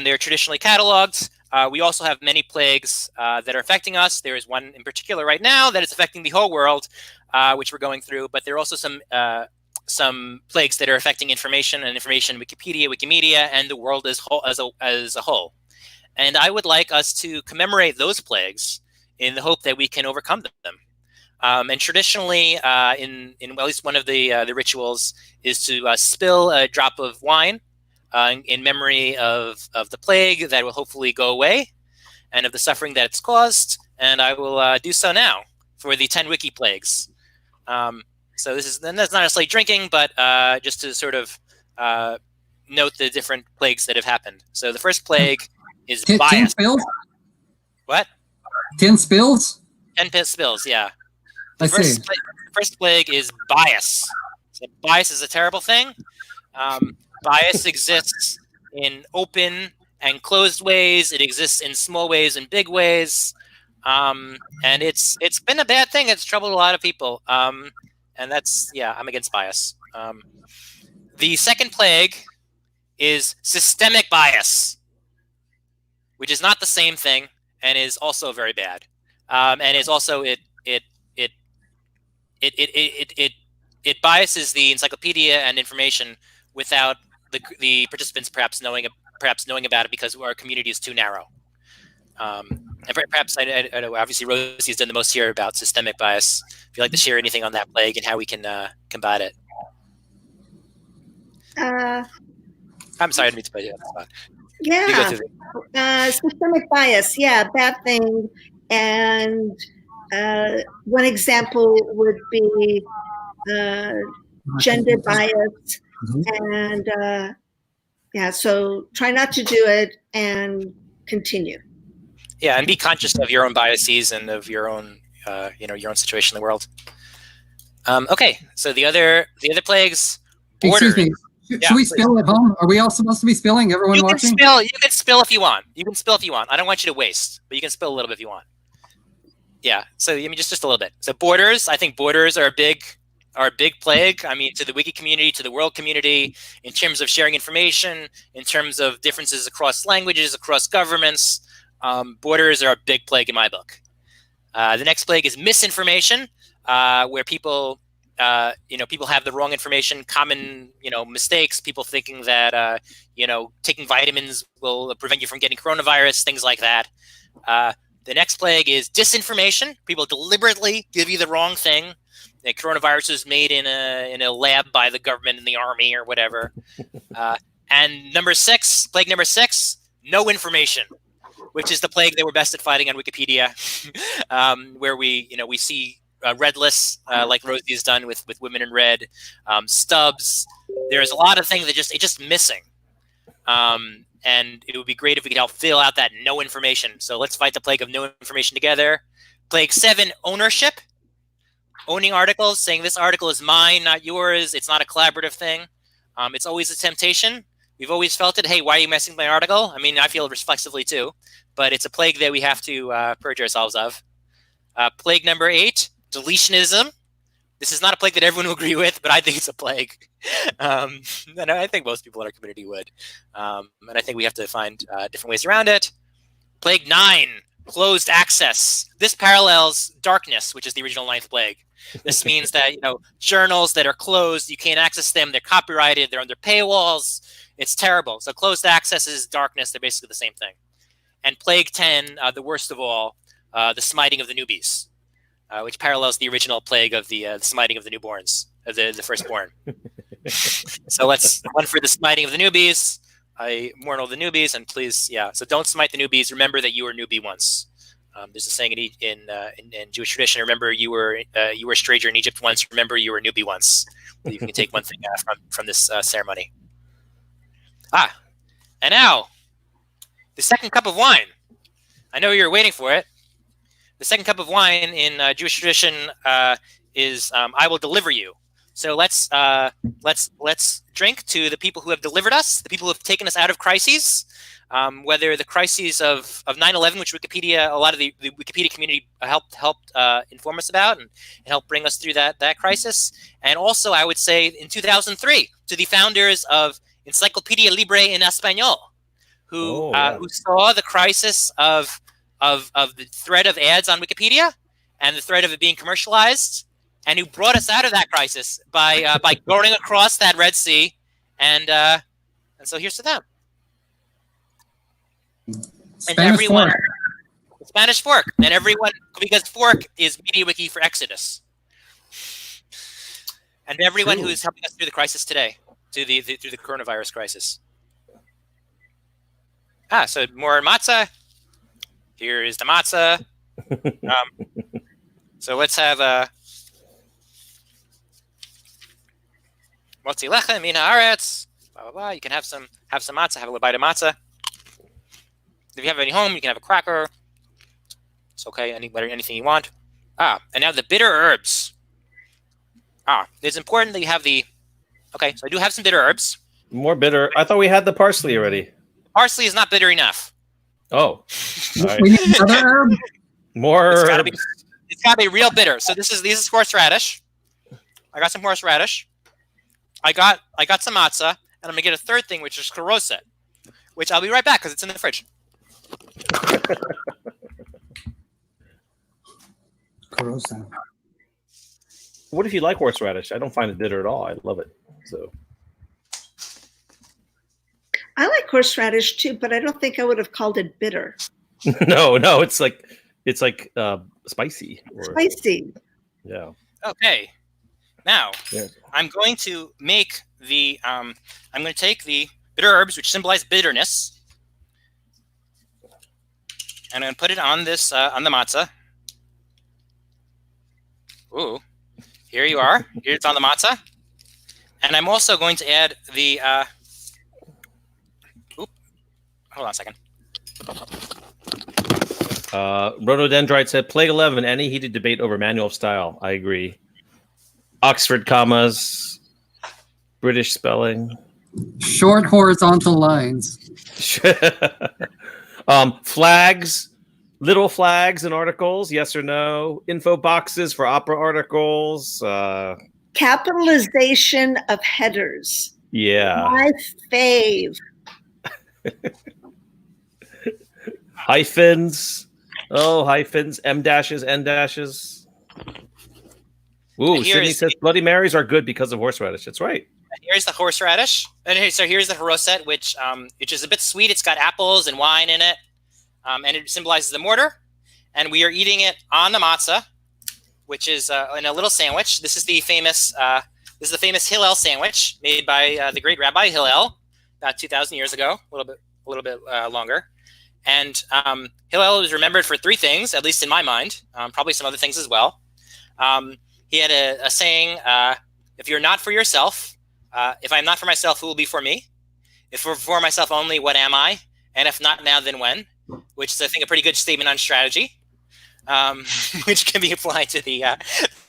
S1: they're traditionally cataloged. We also have many plagues that are affecting us. There is one in particular right now that is affecting the whole world, which we're going through, but there are also some some plagues that are affecting information and information Wikipedia, Wikimedia, and the world as a whole. And I would like us to commemorate those plagues in the hope that we can overcome them. And traditionally, in at least one of the rituals is to spill a drop of wine in memory of the plague that will hopefully go away and of the suffering that it's caused. And I will do so now for the 10 Wiki Plagues. So that's not necessarily drinking, but just to sort of note the different plagues that have happened. So the first plague is bias.
S3: 10 spills?
S1: What?
S3: 10 spills?
S1: 10 spills, yeah.
S3: I see.
S1: The first plague is bias. So bias is a terrible thing. Bias exists in open and closed ways. It exists in small ways and big ways. And it's been a bad thing. It's troubled a lot of people. And that's, yeah, I'm against bias. The second plague is systemic bias, which is not the same thing and is also very bad. And is also it biases the encyclopedia and information without the participants perhaps knowing about it because our community is too narrow. And perhaps I know obviously Rosie's done the most here about systemic bias. If you'd like to share anything on that plague and how we can combat it. I'm sorry, I didn't mean to put you on the spot.
S4: Yeah, systemic bias. Yeah, bad thing. And one example would be gender bias. And yeah, so try not to do it and continue.
S1: Yeah, and be conscious of your own biases and of your own, your own situation in the world. Okay, so the other plagues. Borders.
S3: Excuse me. Should we spill at home? Are we all supposed to be spilling? Everyone watching?
S1: You can spill if you want. I don't want you to waste, but you can spill a little bit if you want. Yeah. So I mean, just a little bit. So borders. I think borders are a big plague. I mean, to the wiki community, to the world community, in terms of sharing information, in terms of differences across languages, across governments. Borders are a big plague in my book. The next plague is misinformation, where people have the wrong information, common, mistakes, people thinking that, taking vitamins will prevent you from getting coronavirus, things like that. The next plague is disinformation. People deliberately give you the wrong thing. The coronavirus is made in a lab by the government and the army or whatever. And plague number six, no information, which is the plague that we're best at fighting on Wikipedia, where we see red lists like Rosie has done with Women in Red, stubs. There's a lot of things that it's just missing. And it would be great if we could help fill out that no information. So let's fight the plague of no information together. Plague 7, ownership. Owning articles, saying this article is mine, not yours. It's not a collaborative thing. It's always a temptation. We've always felt it. Hey, why are you messing with my article? I mean, I feel it reflexively too, but it's a plague that we have to purge ourselves of. Plague number 8, deletionism. This is not a plague that everyone will agree with, but I think it's a plague. And I think most people in our community would. And I think we have to find different ways around it. Plague 9, closed access. This parallels darkness, which is the original 9th plague. This means that journals that are closed, you can't access them. They're copyrighted. They're under paywalls. It's terrible. So closed access is darkness. They're basically the same thing. And plague 10, the worst of all, the smiting of the newbies, which parallels the original plague of the smiting of the newborns, the firstborn. So let's one for the smiting of the newbies. I mourn all the newbies, and please, so don't smite the newbies. Remember that you were a newbie once. There's a saying in Jewish tradition. Remember, you were a stranger in Egypt once. Remember, you were a newbie once. You can take one thing from this ceremony. And now, the second cup of wine. I know you're waiting for it. The second cup of wine in Jewish tradition is "I will deliver you." So let's drink to the people who have delivered us, the people who have taken us out of crises. Whether the crises of 9/11, which Wikipedia, a lot of the Wikipedia community helped inform us about and helped bring us through that crisis, and also I would say in 2003 to the founders of Encyclopedia Libre en Español, who saw the crisis of the threat of ads on Wikipedia and the threat of it being commercialized, and who brought us out of that crisis by going across that Red Sea, and so here's to them. And everyone, Spanish fork, and everyone, because fork is MediaWiki for Exodus, and everyone who is helping us through the crisis today, through the coronavirus crisis. So more matzah. Here is the matzah. So let's have motzi lechem min haaretz. Blah blah blah. You can have some matzah. Have a little bite of matzah. If you have any home, you can have a cracker. It's okay. Anything you want. And now the bitter herbs. It's important that you have the. Okay, so I do have some bitter herbs.
S2: More bitter. I thought we had the parsley already.
S1: Parsley is not bitter enough.
S2: Oh. Right.
S3: We need another herb.
S2: More
S1: It's
S2: herbs.
S1: gotta be real bitter. So this is horseradish. I got some horseradish. I got some matzah, and I'm gonna get a third thing, which is karoset, which I'll be right back because it's in the fridge.
S2: What if you like horseradish? I don't find it bitter at all. I love it. So
S4: I like horseradish too, but I don't think I would have called it bitter.
S2: no, it's like spicy.
S4: Spicy.
S2: Yeah.
S1: Okay. Now
S2: Yeah.
S1: I'm going to make the. I'm going to take the bitter herbs, which symbolize bitterness, and I'm going to put it on this on the matzah. Ooh, here you are. Here it's on the matzah, and I'm also going to add the. Hold on a second.
S2: Rhododendrite said, Plague 11, any heated debate over manual of style. I agree. Oxford commas, British spelling.
S3: Short horizontal lines.
S2: Flags, little flags in articles, yes or no. Info boxes for opera articles.
S4: Capitalization of headers.
S2: Yeah.
S4: My fave.
S2: Hyphens. Oh, hyphens. M dashes, N dashes. Ooh, Sydney says Bloody Marys are good because of horseradish. That's right.
S1: Here's the horseradish. And so here's the haroset, which is a bit sweet. It's got apples and wine in it. And it symbolizes the mortar. And we are eating it on the matzah, which is in a little sandwich. This is the famous Hillel sandwich made by the great Rabbi Hillel about 2,000 years ago, a little bit longer. And Hillel was remembered for three things, at least in my mind, probably some other things as well. He had a saying, if you're not for yourself, if I'm not for myself, who will be for me? If for myself only, what am I? And if not now, then when? Which is, I think, a pretty good statement on strategy, which can be applied to the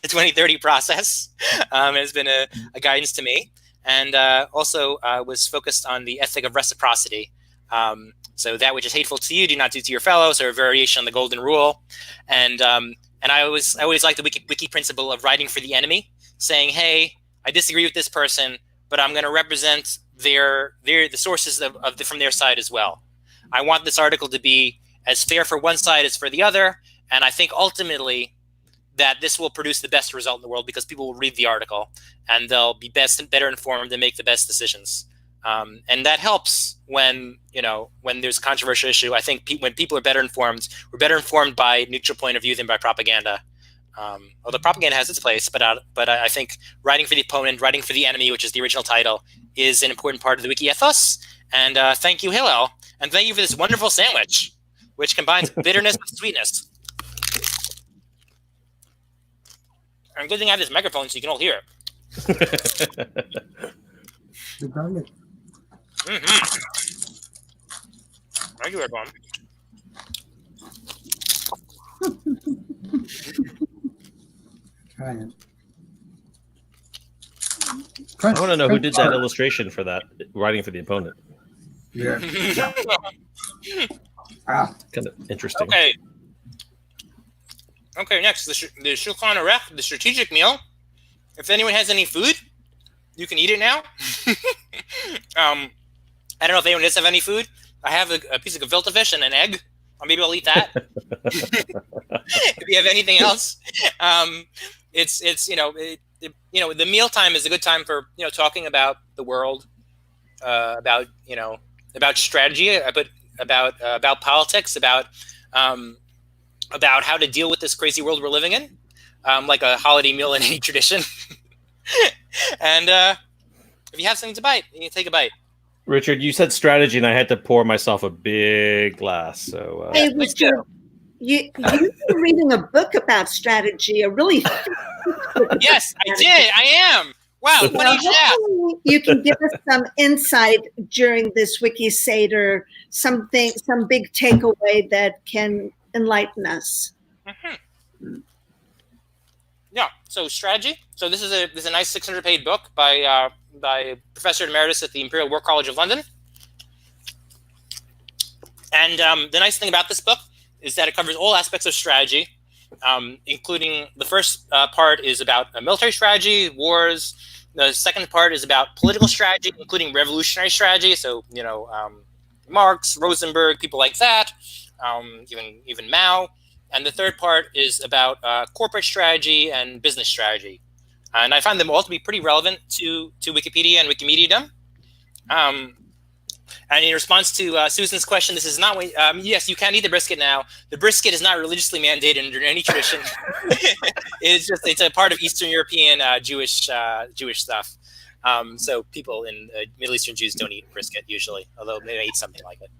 S1: 2030 process. Has been a guidance to me. And also was focused on the ethic of reciprocity. So that which is hateful to you, do not do to your fellows, or a variation on the golden rule. And I always like the wiki principle of writing for the enemy, saying, hey, I disagree with this person, but I'm going to represent the sources from their side as well. I want this article to be as fair for one side as for the other. And I think ultimately that this will produce the best result in the world because people will read the article and they'll be better informed and make the best decisions. And that helps when there's a controversial issue. I think when people are better informed, we're better informed by neutral point of view than by propaganda. Although propaganda has its place, but I think writing for the opponent, writing for the enemy, which is the original title, is an important part of the wiki ethos. And thank you, Hillel, and thank you for this wonderful sandwich, which combines bitterness with sweetness. And good thing I have this microphone so you can all hear it. Thank you, everyone.
S3: Try it.
S2: I want to know who did that illustration for that, writing for the opponent.
S3: Yeah.
S2: Kind of interesting.
S1: Okay, next, the Shulchan Aruch, the strategic meal. If anyone has any food, you can eat it now. I don't know if anyone does have any food. I have a piece of gefilte fish and an egg. Or maybe I'll eat that. If you have anything else. it's the mealtime is a good time for talking about the world, about strategy, about politics, about how to deal with this crazy world we're living in, like a holiday meal in any tradition. And if you have something to bite, you can take a bite.
S2: Richard, you said strategy, and I had to pour myself a big glass. So
S4: Hey, Richard, you were reading a book about strategy, a really
S1: yes, I did. I am. Wow, funny you should ask.
S4: You can give us some insight during this WikiSeder, some big takeaway that can enlighten us.
S1: Mm-hmm. Yeah. So strategy. So this is a nice 600-page book by Professor Emeritus at the Imperial War College of London. And the nice thing about this book is that it covers all aspects of strategy, including the first part is about military strategy, wars. The second part is about political strategy, including revolutionary strategy. So Marx, Rosenberg, people like that, even Mao. And the third part is about corporate strategy and business strategy. And I find them all to be pretty relevant to Wikipedia and Wikimedia. And in response to Susan's question, this is not yes, you can eat the brisket now. The brisket is not religiously mandated under any tradition. It's a part of Eastern European Jewish stuff. So people in Middle Eastern Jews don't eat brisket usually, although they eat something like it.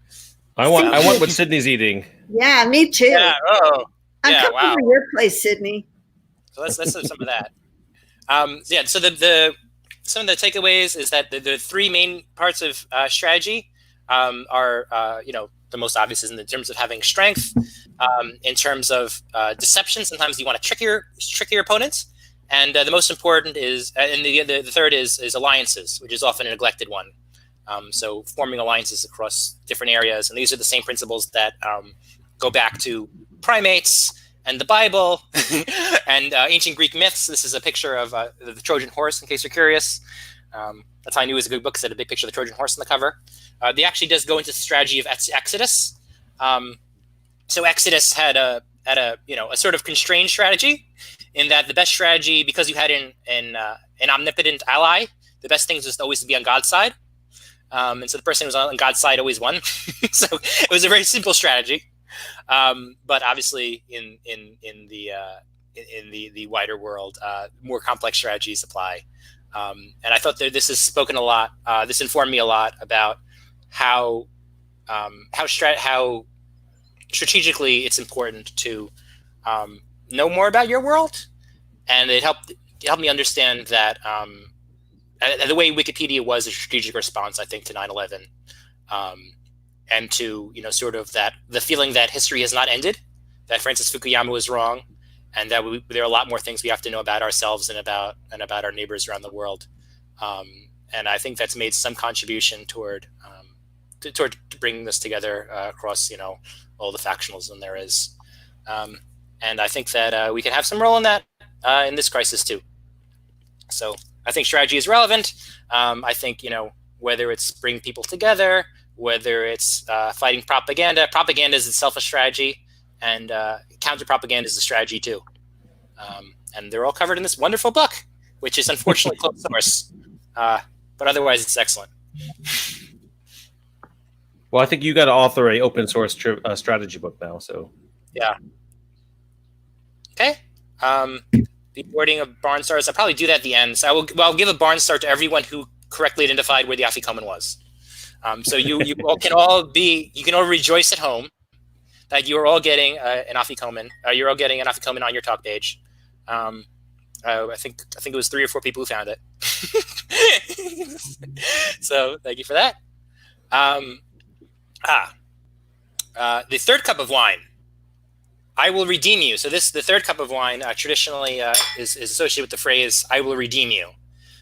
S2: I want what Sydney's eating.
S4: Yeah, me too.
S1: Yeah. Oh.
S4: I'm
S1: yeah.
S4: coming
S1: Wow.
S4: to your place, Sydney.
S1: So let's have some of that. So some of the takeaways is that the three main parts of strategy are the most obvious is in terms of having strength, in terms of deception. Sometimes you want to trick your opponents, and the most important is, and the third is alliances, which is often a neglected one. So forming alliances across different areas, and these are the same principles that go back to primates and the Bible and ancient Greek myths. This is a picture of the Trojan horse, in case you're curious. That's how I knew it was a good book, because it had a big picture of the Trojan horse on the cover. They actually does go into the strategy of Exodus. So Exodus had a sort of constrained strategy, in that the best strategy, because you had an omnipotent ally, the best thing was just always to be on God's side. And so the person who was on God's side always won. So it was a very simple strategy. But obviously in the wider world, more complex strategies apply. And I thought that this has spoken a lot. This informed me a lot about how strategically it's important to know more about your world, and it helped me understand that the way Wikipedia was a strategic response, I think, to 9/11, and to sort of that the feeling that history has not ended, that Francis Fukuyama was wrong, and that there are a lot more things we have to know about ourselves and about our neighbors around the world. And I think that's made some contribution toward bringing this together across all the factionalism there is. And I think that we can have some role in that in this crisis too. So I think strategy is relevant. I think whether it's bringing people together, whether it's fighting propaganda. Propaganda is itself a strategy, and counter-propaganda is a strategy too. And they're all covered in this wonderful book, which is unfortunately closed source, but otherwise it's excellent.
S2: Well, I think you got to author a open source strategy book now. So
S1: yeah. Okay. The awarding of Barn Stars, I'll probably do that at the end. So I'll give a Barn Star to everyone who correctly identified where the Afikoman was. So you can all rejoice at home that you are all getting an Afikoman. You're all getting an Afikoman on your talk page. I think it was 3 or 4 people who found it. So thank you for that. The third cup of wine. I will redeem you. So the third cup of wine traditionally is associated with the phrase, I will redeem you.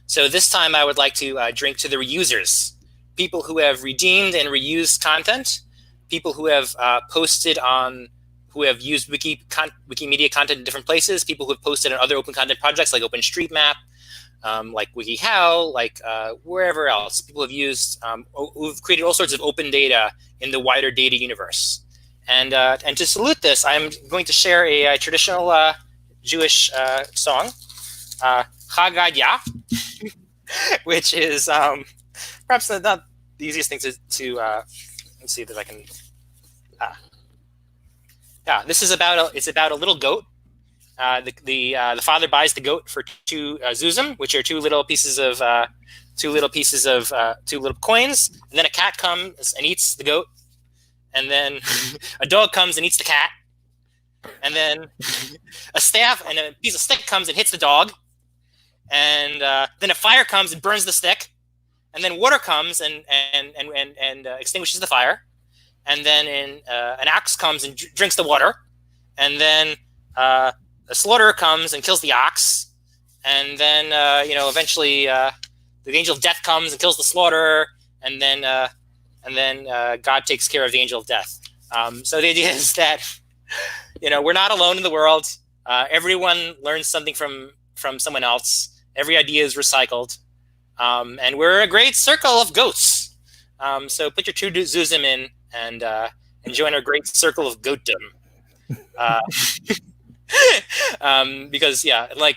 S1: So this time I would like to drink to the reusers, people who have redeemed and reused content, people who have who have used Wikimedia content in different places, people who have posted on other open content projects like OpenStreetMap, like WikiHow, like wherever else. People have used, who've created all sorts of open data in the wider data universe. And to salute this, I'm going to share a traditional Jewish song, Chagaya, which is perhaps not the easiest thing to let's see that I can. Yeah, this is it's about a little goat. The father buys the goat for 2 zuzim, which are two little coins, and then a cat comes and eats the goat, and then a dog comes and eats the cat, and then a staff and a piece of stick comes and hits the dog, and then a fire comes and burns the stick, and then water comes and extinguishes the fire, and then an ox comes and drinks the water, and then a slaughterer comes and kills the ox, and then eventually the angel of death comes and kills the slaughterer, and then God takes care of the angel of death. So the idea is that we're not alone in the world. Everyone learns something from someone else. Every idea is recycled, and we're a great circle of goats. So put your 2 zuzim in and join our great circle of goatdom. Because like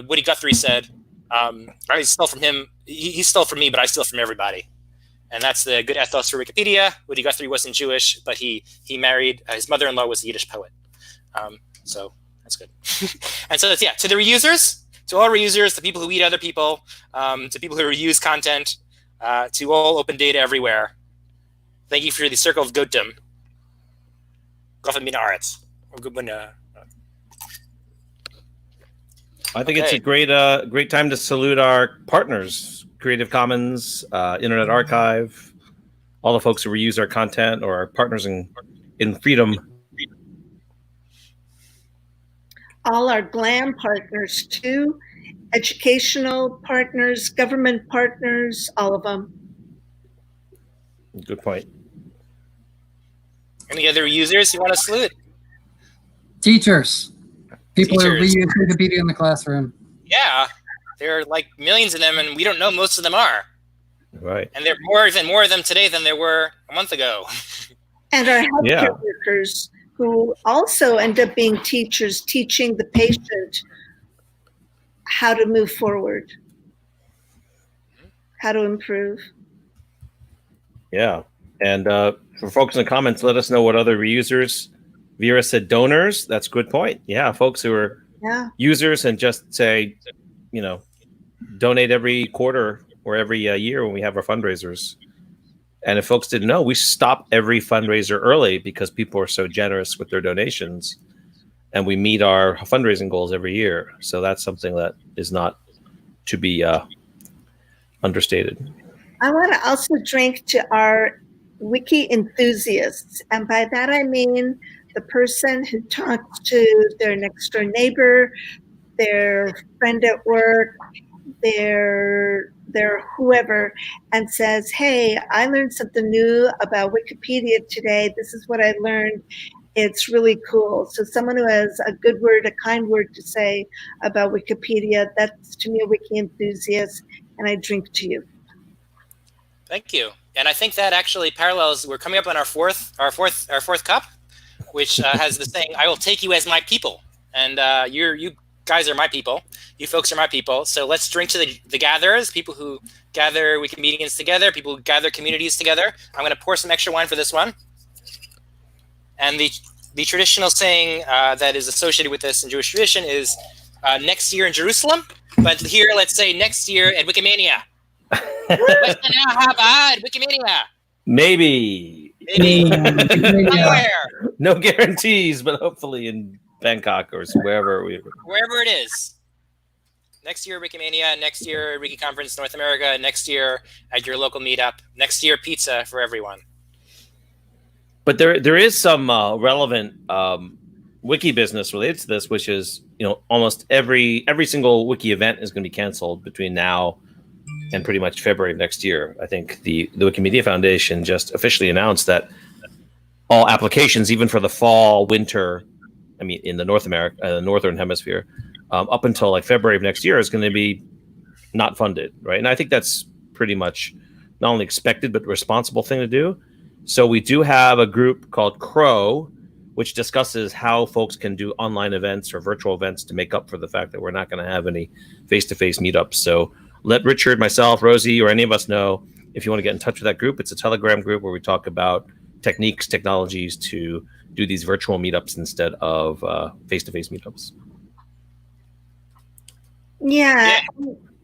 S1: Woody Guthrie said, I stole from him. He stole from me, but I steal from everybody. And that's the good ethos for Wikipedia. Woody Guthrie wasn't Jewish, but he married his mother-in-law was a Yiddish poet. So that's good. And so that's to the reusers, to all reusers, the people who eat other people, to people who reuse content, to all open data everywhere. Thank you for the circle of goatdom.
S2: I think it's a great time to salute our partners, Creative Commons, Internet Archive, all the folks who reuse our content, or our partners in freedom.
S4: All our GLAM partners too, educational partners, government partners, all of them.
S2: Good point.
S1: Any other users you want to salute?
S3: Teachers. People who
S1: Teachers.
S3: reuse Wikipedia in the classroom.
S1: Yeah, there are like millions of them, and we don't know most of them are.
S2: Right.
S1: And there are even more of them today than there were a month ago.
S4: And our healthcare workers who also end up being teachers, teaching the patient how to move forward, how to improve.
S2: Yeah. And for folks in the comments, let us know what other reusers. Vera said donors. That's a good point. Yeah, folks who are users and just say, donate every quarter or every year when we have our fundraisers. And if folks didn't know, we stop every fundraiser early because people are so generous with their donations, and we meet our fundraising goals every year. So that's something that is not to be understated.
S4: I want to also drink to our wiki enthusiasts. And by that, I mean the person who talks to their next door neighbor, their friend at work, their whoever, and says, hey, I learned something new about Wikipedia today. This is what I learned. It's really cool. So someone who has a good word, a kind word to say about Wikipedia, that's to me a wiki enthusiast, and I drink to you.
S1: Thank you. And I think that actually parallels. We're coming up on our fourth cup, which has the saying, "I will take you as my people," and you guys are my people. You folks are my people. So let's drink to the gatherers, people who gather Wikimedians together, people who gather communities together. I'm going to pour some extra wine for this one. And the traditional saying that is associated with this in Jewish tradition is next year in Jerusalem, but here let's say next year at Wikimania. Wikimania.
S2: Maybe.
S1: Somewhere.
S2: No guarantees, but hopefully in Bangkok or wherever
S1: it is. Next year Wikimania, next year Wiki Conference North America, next year at your local meetup, next year pizza for everyone.
S2: But there is some relevant wiki business related to this, which is almost every single wiki event is going to be canceled between now and pretty much February of next year. I think the Wikimedia Foundation just officially announced that all applications, even for the fall, winter, in the Northern Hemisphere, up until like February of next year is going to be not funded, right? And I think that's pretty much not only expected, but the responsible thing to do. So we do have a group called Crow, which discusses how folks can do online events or virtual events to make up for the fact that we're not going to have any face-to-face meetups. So let Richard, myself, Rosie, or any of us know if you want to get in touch with that group. It's a Telegram group where we talk about techniques, technologies to do these virtual meetups instead of face-to-face meetups.
S4: Yeah.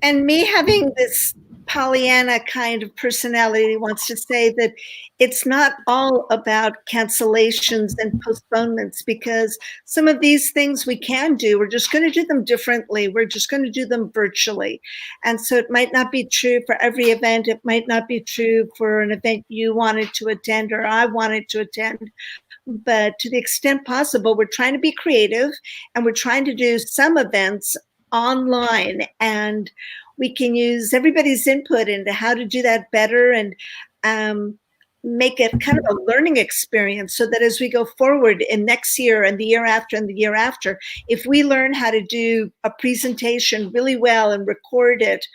S4: And me having this Pollyanna kind of personality wants to say that it's not all about cancellations and postponements, because some of these things we can do, we're just going to do them differently. We're just going to do them virtually. And so it might not be true for every event. It might not be true for an event you wanted to attend or I wanted to attend. But to the extent possible, we're trying to be creative, and we're trying to do some events online, and we can use everybody's input into how to do that better and make it kind of a learning experience, so that as we go forward in next year and the year after and the year after, if we learn how to do a presentation really well and record it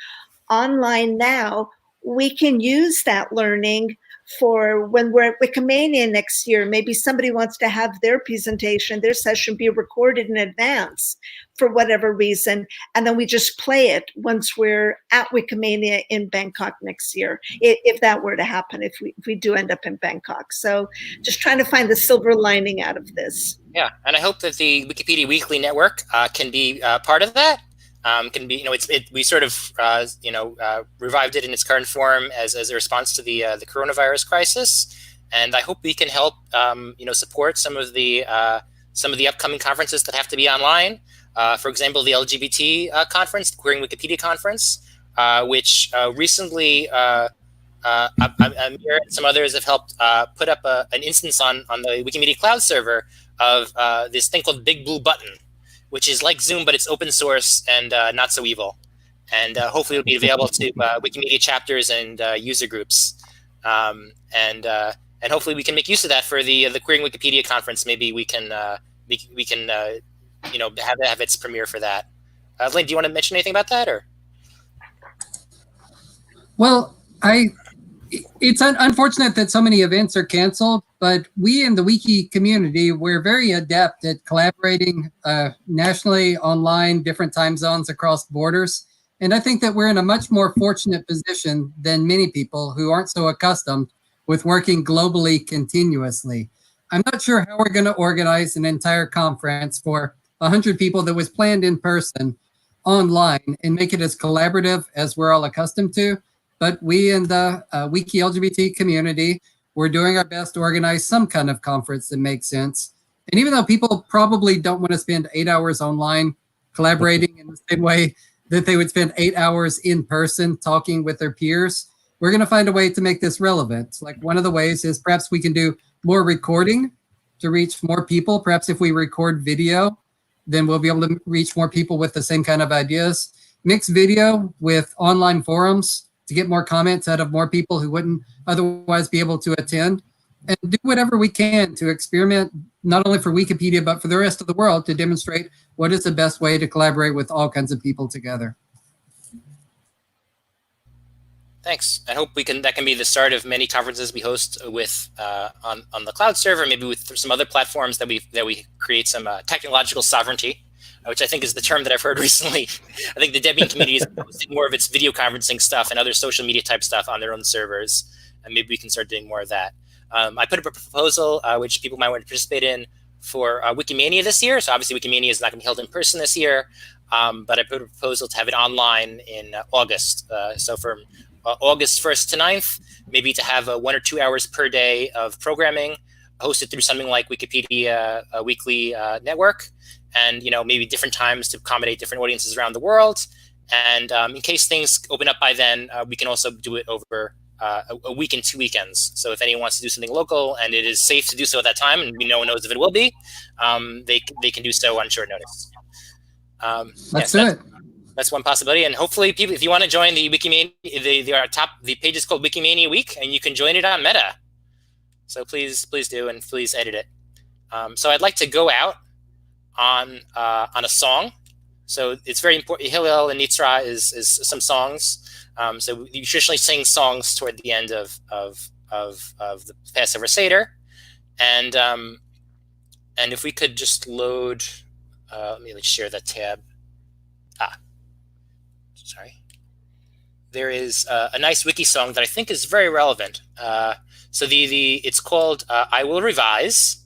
S4: online now, we can use that learning for when we're at Wikimania next year. Maybe somebody wants to have their presentation, their session be recorded in advance for whatever reason, and then we just play it once we're at Wikimania in Bangkok next year, if that were to happen, if we do end up in Bangkok. So just trying to find the silver lining out of this.
S1: Yeah, and I hope that the Wikipedia Weekly Network can be part of that. Can be, we sort of, revived it in its current form as a response to the coronavirus crisis, and I hope we can help, support some of the upcoming conferences that have to be online. For example, the LGBT conference, the Queering Wikipedia conference, which recently Amir and some others have helped put up an instance on the Wikimedia Cloud server of this thing called Big Blue Button, which is like Zoom, but it's open source and not so evil. And hopefully it'll be available to Wikimedia chapters and user groups. And hopefully we can make use of that for the Queering Wikipedia conference. Maybe we can have its premiere for that. Lynn, do you want to mention anything about that, or?
S3: Well, it's unfortunate that so many events are canceled, but we in the Wiki community, we're very adept at collaborating nationally, online, different time zones across borders. And I think that we're in a much more fortunate position than many people who aren't so accustomed with working globally continuously. I'm not sure how we're going to organize an entire conference for 100 people that was planned in person online and make it as collaborative as we're all accustomed to. But we in the Wiki LGBT community, we're doing our best to organize some kind of conference that makes sense. And even though people probably don't want to spend 8 hours online collaborating in the same way that they would spend 8 hours in person talking with their peers, we're going to find a way to make this relevant. Like one of the ways is perhaps we can do more recording to reach more people. Perhaps if we record video, then we'll be able to reach more people with the same kind of ideas. Mix video with online forums to get more comments out of more people who wouldn't otherwise be able to attend, and do whatever we can to experiment, not only for Wikipedia, but for the rest of the world, to demonstrate what is the best way to collaborate with all kinds of people together.
S1: Thanks. I hope that can be the start of many conferences we host with on the cloud server, maybe with some other platforms that we create some technological sovereignty, which I think is the term that I've heard recently. I think the Debian community is posting more of its video conferencing stuff and other social media type stuff on their own servers, and maybe we can start doing more of that. I put up a proposal which people might want to participate in for Wikimania this year. So obviously Wikimania is not going to be held in person this year, but I put a proposal to have it online in August. So from August 1st to 9th, maybe to have 1 or 2 hours per day of programming hosted through something like Wikipedia Weekly Network, and maybe different times to accommodate different audiences around the world. And in case things open up by then, we can also do it over a week and 2 weekends. So if anyone wants to do something local and it is safe to do so at that time, and no one knows if it will be, they can do so on short notice.
S3: Let's do it.
S1: That's one possibility. And hopefully people, if you want to join the Wikimania, the page is called Wikimania Week, and you can join it on Meta. So please do, and please edit it. So I'd like to go out on a song. So it's very important. Hillel and Nitzra is some songs. So we traditionally sing songs toward the end of the Passover Seder, and And if we could just load, let me share that tab. Sorry. There is a nice wiki song that I think is very relevant. So it's called "I Will Revise."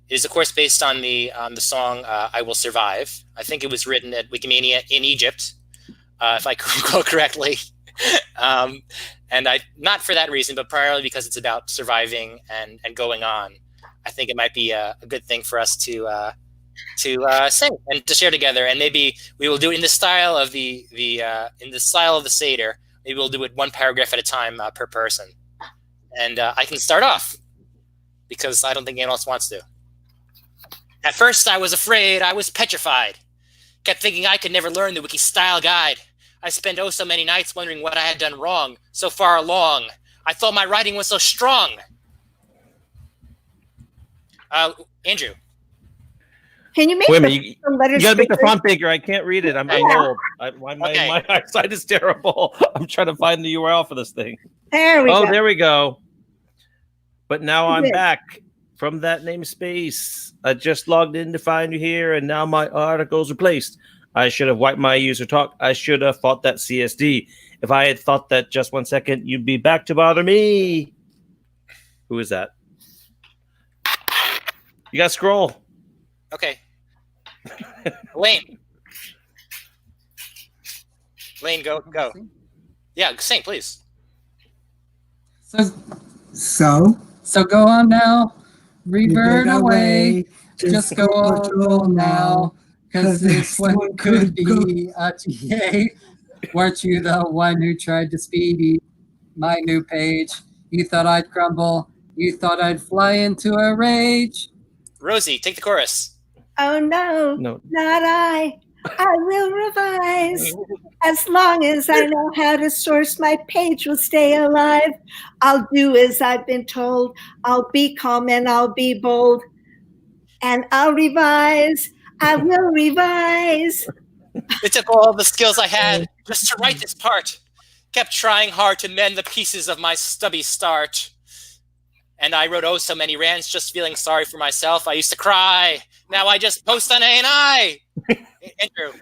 S1: It is, of course, based on the song "I Will Survive." I think it was written at Wikimania in Egypt, if I recall correctly. And not for that reason, but primarily because it's about surviving and going on. I think it might be a good thing for us to sing and to share together, and maybe we will do it in the style of the seder. Maybe we'll do it one paragraph at a time per person, and I can start off because I don't think anyone else wants to. At first, I was afraid. I was petrified. Kept thinking I could never learn the wiki style guide. I spent so many nights wondering what I had done wrong. So far along, I thought my writing was so strong. Andrew.
S4: Can you make
S2: Wait a
S4: the
S2: minute,
S4: letters
S2: you gotta make the
S4: bigger?
S2: font bigger. I can't read it. I'm old. My eyesight is terrible. I'm trying to find the URL for this thing.
S4: There we go.
S2: There we go. But now I'm
S4: Good.
S2: back from that namespace. I just logged in to find you here, and now my article's replaced. I should have wiped my user talk. I should have fought that CSD. If I had thought that just 1 second, you'd be back to bother me. Who is that? You got to scroll.
S1: Okay. Lane, go. Yeah, sing, please.
S3: So go on now, revert away, just go on now, because this one could be a TA. Weren't you the one who tried to speed my new page? You thought I'd crumble, you thought I'd fly into a rage.
S1: Rosie, take the chorus.
S4: Oh no, not I. I will revise. As long as I know how to source, my page will stay alive. I'll do as I've been told. I'll be calm and I'll be bold. And I'll revise. I will revise.
S1: It took all the skills I had just to write this part. Kept trying hard to mend the pieces of my stubby start. And I wrote so many rants just feeling sorry for myself. I used to cry. Now I just post on A&I. Andrew.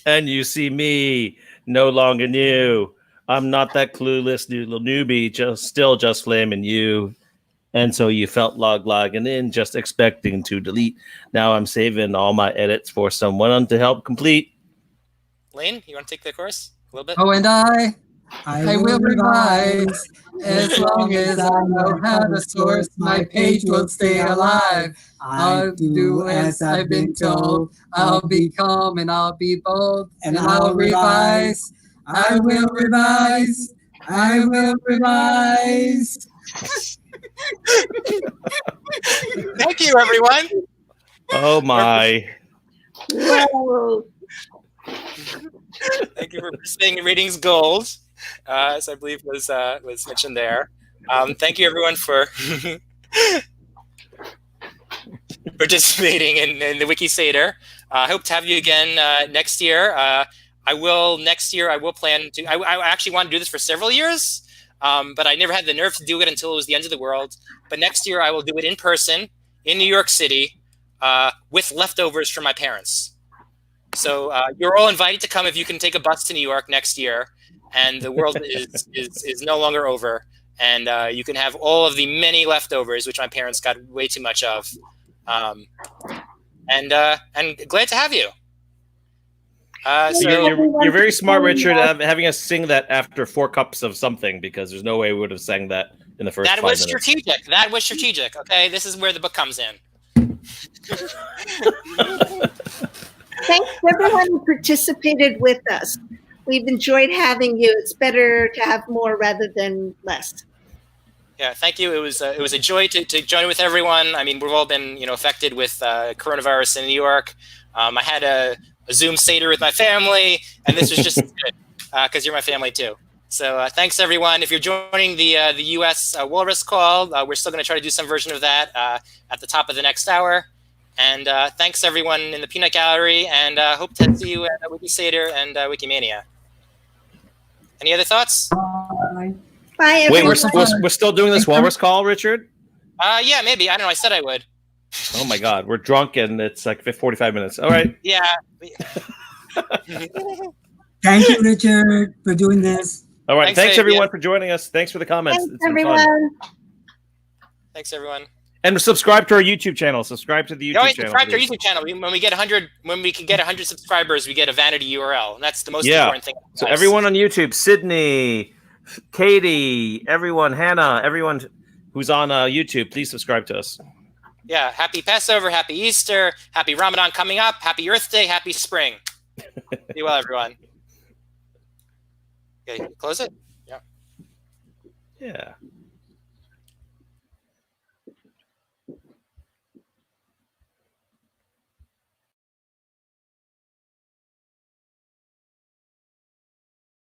S2: And you see me, no longer new. I'm not that clueless new little newbie, just flaming you. And so you felt logging in, just expecting to delete. Now I'm saving all my edits for someone to help complete.
S1: Lane, you want to take the course a little bit?
S3: Oh, and I will revise. As long as I know how to source, my page will stay alive. I'll do as I've been told. I'll be calm and I'll be bold. And I'll revise. I will revise. I will revise.
S1: Thank you, everyone.
S2: Oh, my.
S4: Whoa.
S1: Thank you for saying readings gold, as I believe was mentioned there. Thank you, everyone, for participating in the WikiSeder. I hope to have you again next year. I will plan to. I actually want to do this for several years, but I never had the nerve to do it until it was the end of the world. But next year I will do it in person in New York City with leftovers from my parents. So you're all invited to come if you can take a bus to New York next year, and the world is no longer over, and you can have all of the many leftovers, which my parents got way too much of, and glad to have you. So
S2: you're very smart, Richard, having us sing that after 4 cups of something, because there's no way we would have sang that in the first 5 minutes.
S1: Strategic. That was strategic. Okay, this is where the book comes in.
S4: Thanks everyone who participated with us. We've enjoyed having you. It's better to have more rather than less.
S1: Yeah, thank you. It was a joy to join with everyone. I mean, we've all been affected with coronavirus in New York. I had a Zoom Seder with my family, and this was just good because you're my family too. So thanks everyone. If you're joining the U.S. Walrus Call, we're still going to try to do some version of that at the top of the next hour. And thanks everyone in the Peanut Gallery, and hope to see you at WikiSeder and Wikimania. Any other thoughts?
S4: Bye, everyone.
S2: Wait, we're still doing this Walrus Call, Richard?
S1: Yeah, maybe. I don't know. I said I would.
S2: Oh my God, we're drunk and it's like 45 minutes. All right.
S1: Yeah.
S5: Thank you, Richard, for doing this.
S2: All right. Thanks
S1: Dave,
S2: everyone for joining us. Thanks for the comments.
S4: Thanks,
S2: It's been fun.
S4: everyone.
S1: Thanks, everyone.
S2: And subscribe to our YouTube channel. Subscribe to the YouTube channel.
S1: Subscribe to our
S2: please.
S1: YouTube channel. When we can get 100 subscribers, we get a vanity URL, and that's the most
S2: Yeah.
S1: important thing.
S2: So everyone on YouTube, Sydney, Katie, everyone, Hannah, everyone who's on YouTube, please subscribe to us.
S1: Yeah. Happy Passover. Happy Easter. Happy Ramadan coming up. Happy Earth Day. Happy spring. Be well, everyone. Okay, close it. Yeah.
S2: Yeah.